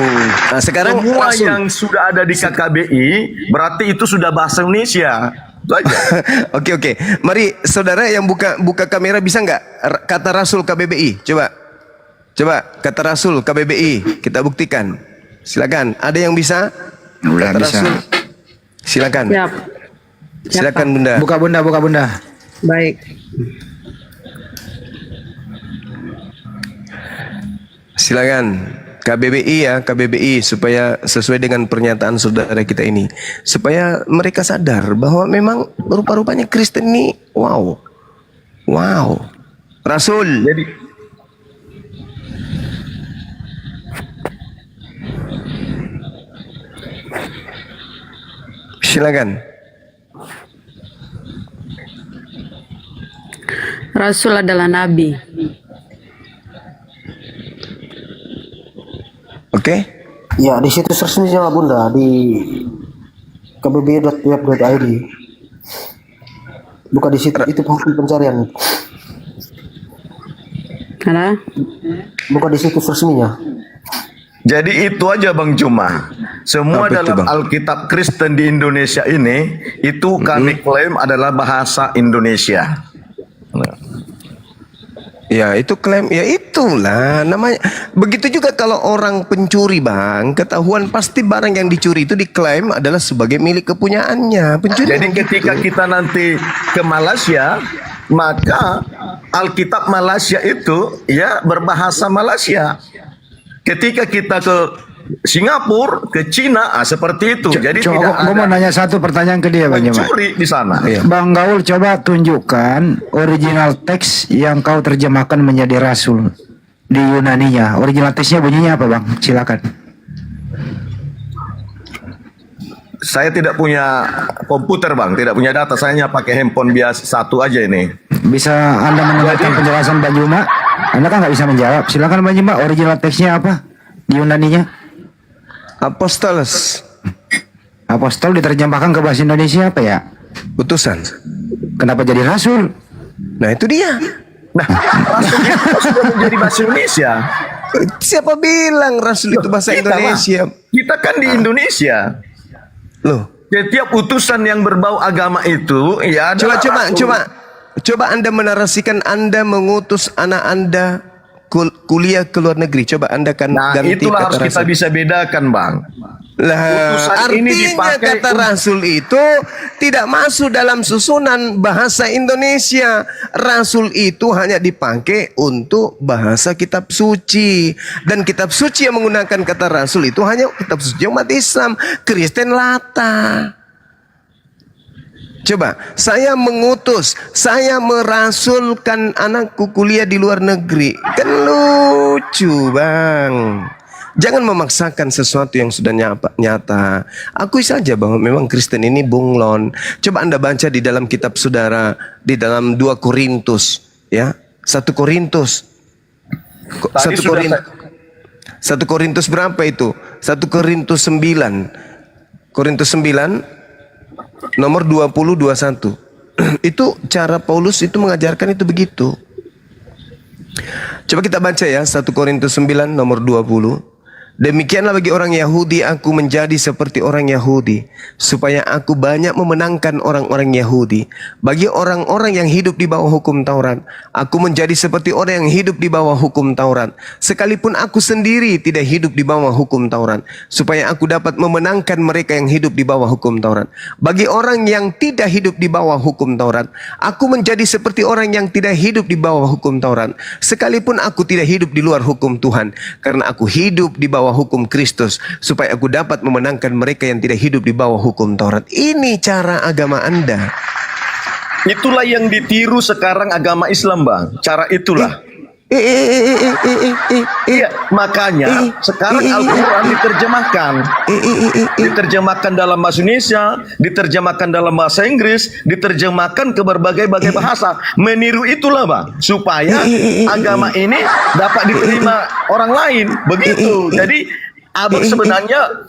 Nah, sekarang Semua Rasul- yang sudah ada di KKBI berarti itu sudah bahasa Indonesia. Itu aja. Oke. Mari saudara yang buka kamera bisa nggak kata Rasul KBBI? Coba kata Rasul KBBI kita buktikan. Silakan. Ada yang bisa? Udah Kata bisa. Rasul. Silakan. Siap. Silakan Bunda. Buka bunda. Baik. Silakan. KBBI ya, KBBI supaya sesuai dengan pernyataan saudara kita ini, supaya mereka sadar bahwa memang rupa-rupanya Kristen ini wow. Rasul. Jadi Silakan. Rasul adalah nabi. Oke. Ya, di situs resminya Bunda di kbbi.web.id. Bukan di situ, itu hasil pencarian. Karena Bukan di situs resminya. Jadi itu aja Bang Cuma. Semua Apa itu, dalam Bang? Alkitab Kristen di Indonesia ini itu kami klaim adalah bahasa Indonesia. Ya itu klaim, ya itulah namanya. Begitu juga kalau orang pencuri Bang, ketahuan pasti barang yang dicuri itu diklaim adalah sebagai milik kepunyaannya. Pencuri. Jadi ketika kita nanti ke Malaysia, maka Alkitab Malaysia itu ya berbahasa Malaysia. Ketika kita ke Singapura, ke Cina, seperti itu. Jadi tidak Gue mau ada nanya satu pertanyaan ke dia Bang Jemaat. pencuri di sana. Iya. Bang Gaul, coba tunjukkan original teks yang kau terjemahkan menjadi Rasul di Yunaninya. Original teksnya bunyinya apa Bang? Silakan. Saya tidak punya komputer Bang, tidak punya data. Saya hanya pakai handphone biasa satu aja ini. Bisa Anda mendengarkan penjelasan Bang Juma? Anda kan nggak bisa menjawab. Silakan Bang Juma, original teksnya apa di Yunaninya? Apostolos, Apostol diterjemahkan ke bahasa Indonesia apa ya? utusan. Kenapa jadi Rasul? Nah itu dia. Nah, Rasul itu sudah menjadi bahasa Indonesia. Siapa bilang Rasul itu bahasa Kita, Bang. Indonesia? Kita kan di Indonesia. Loh, Setiap utusan yang berbau agama itu, ya adalah Rasul. coba Anda menarasikan Anda mengutus anak Anda kuliah ke luar negeri. Coba Anda kan Nah, ganti itulah kata harus kita Rasul. bisa bedakan, Bang. Lah, Utusan ini artinya dipakai kata Rasul itu tidak masuk dalam susunan bahasa Indonesia. Rasul itu hanya dipakai untuk bahasa kitab suci. Dan kitab suci yang menggunakan kata Rasul itu hanya kitab suci umat Islam. Kristen Lata. Coba, saya mengutus, saya merasulkan anakku kuliah di luar negeri. Kan lucu, Bang. Jangan memaksakan sesuatu yang sudah nyata. Akui saja bahwa memang Kristen ini bunglon. Coba Anda baca di dalam kitab saudara, di dalam 2 Korintus, ya. 1 Korintus. Tadi 1 sudah 1 Korintus berapa itu? 1 Korintus 9. Korintus 9 nomor 20 21. Itu cara Paulus itu mengajarkan itu begitu. Coba kita baca ya 1 Korintus 9 nomor 20. Demikianlah bagi orang Yahudi aku menjadi seperti orang Yahudi, supaya aku banyak memenangkan orang-orang Yahudi. Bagi orang-orang yang hidup di bawah hukum Taurat, aku menjadi seperti orang yang hidup di bawah hukum Taurat. Sekalipun aku sendiri tidak hidup di bawah hukum Taurat, supaya aku dapat memenangkan mereka yang hidup di bawah hukum Taurat. Bagi orang yang tidak hidup di bawah hukum Taurat, aku menjadi seperti orang yang tidak hidup di bawah hukum Taurat. Sekalipun aku tidak hidup di luar hukum Tuhan, karena aku hidup di bawah hukum Kristus, supaya aku dapat memenangkan mereka yang tidak hidup di bawah hukum Taurat. Ini cara agama Anda. Itulah yang ditiru sekarang agama Islam, Bang. Cara itulah. Iya, makanya sekarang Al-Quran diterjemahkan dalam bahasa Indonesia, diterjemahkan dalam bahasa Inggris, diterjemahkan ke berbagai bahasa. Meniru itulah bang, supaya agama ini dapat diterima orang lain. Begitu. Jadi abang sebenarnya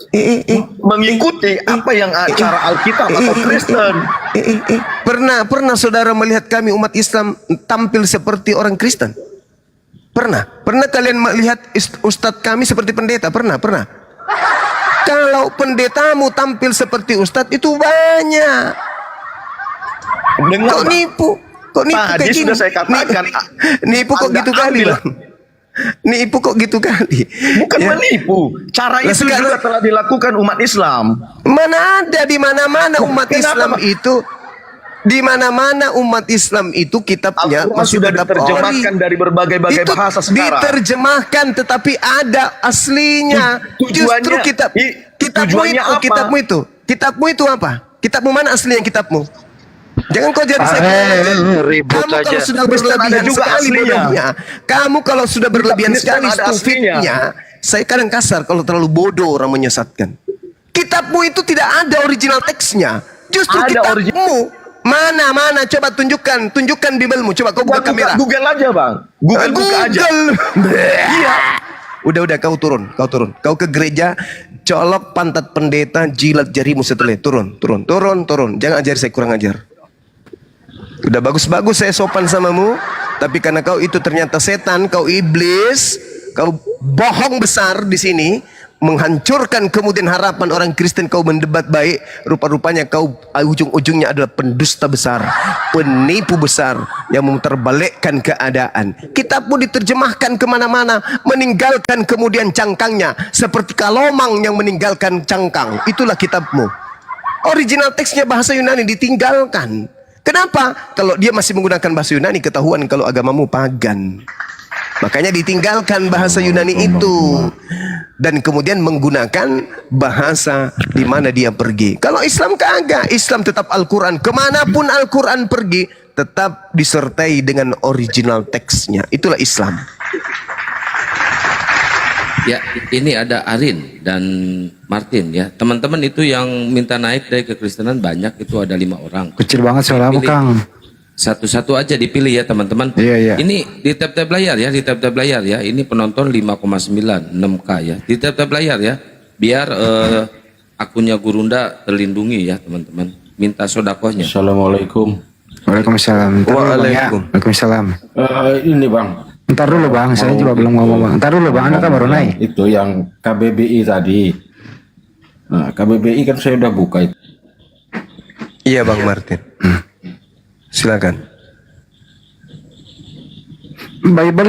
mengikuti apa yang cara Alkitab atau Kristen. Pernah saudara melihat kami umat Islam tampil seperti orang Kristen? Pernah kalian melihat ustadz kami seperti pendeta? Pernah. Kalau pendetamu tampil seperti ustadz itu banyak. Dengar, Kok Bang. nipu Tadi kayak gini? sudah saya katakan. Nipu kok Anda gitu kali ambil. Bang? Nipu kok gitu kali? Bukan Ya. menipu. Cara Lah, itu sekarang- juga telah dilakukan umat Islam. Mana ada di mana-mana umat Kenapa, Islam Pak? itu, di mana-mana umat Islam itu kitabnya Al-Quran masih sudah tetap diterjemahkan ori. dari berbagai Itu bahasa sekarang. diterjemahkan tetapi ada aslinya. Tujuannya- Justru tujuannya apa? Kitabmu itu apa? Kitabmu mana aslinya kitabmu? Jangan kau jadi ribut kamu kalau aja. sudah Kristen ada berlebihan juga sekali aslinya. bodohnya. Kamu kalau sudah berlebihan Kristen sekali ada aslinya. stupidnya. Saya kadang kasar kalau terlalu bodoh orang menyesatkan. Kitabmu itu tidak ada original teksnya. Justru Ada kitabmu. Mana coba tunjukkan Bibelmu. Coba kau buka kamera. Google aja bang. Google buka aja. Iya. Udah kau turun. Kau ke gereja, colok pantat pendeta, jilat jarimu setelah turun. Jangan ajari saya kurang ajar. Udah bagus-bagus saya sopan samamu, tapi karena kau itu ternyata setan, kau iblis, kau bohong besar di sini, menghancurkan kemudian harapan orang Kristen, kau mendebat baik, rupa-rupanya kau ujung-ujungnya adalah pendusta besar, penipu besar yang memutarbalikkan keadaan. Kitabmu diterjemahkan kemana-mana, meninggalkan kemudian cangkangnya, seperti kalomang yang meninggalkan cangkang. Itulah kitabmu. Original teksnya bahasa Yunani ditinggalkan. Kenapa? Kalau dia masih menggunakan bahasa Yunani, ketahuan kalau agamamu pagan. Makanya ditinggalkan bahasa Yunani itu dan kemudian menggunakan bahasa di mana dia pergi. Kalau Islam kagak, Islam tetap Al-Quran. Kemanapun Al-Quran pergi, tetap disertai dengan original teksnya. Itulah Islam. Ya, ini ada Arin dan Martin ya. Teman-teman itu yang minta naik dari kekristenan banyak, itu ada 5 orang. Kecil banget suaramu, Pilih. Kang. Satu-satu aja dipilih ya teman-teman. Iya. Ini di tab-tab layar ya, di tab-tab layar ya. Ini penonton 5,9, 6K ya. Di tab-tab layar ya. Biar akunnya Gurunda terlindungi ya teman-teman. Minta sodakohnya. Assalamualaikum. Waalaikumsalam. Ntar dulu, Bang, ya. Waalaikumsalam. Ini bang, Ntar dulu Bang, saya juga belum ngomong Bang. Ntar dulu Bang, Anda kan baru naik. itu yang KBBI tadi. Nah, KBBI kan saya udah buka itu. Iya Bang Martin. Silakan. Bible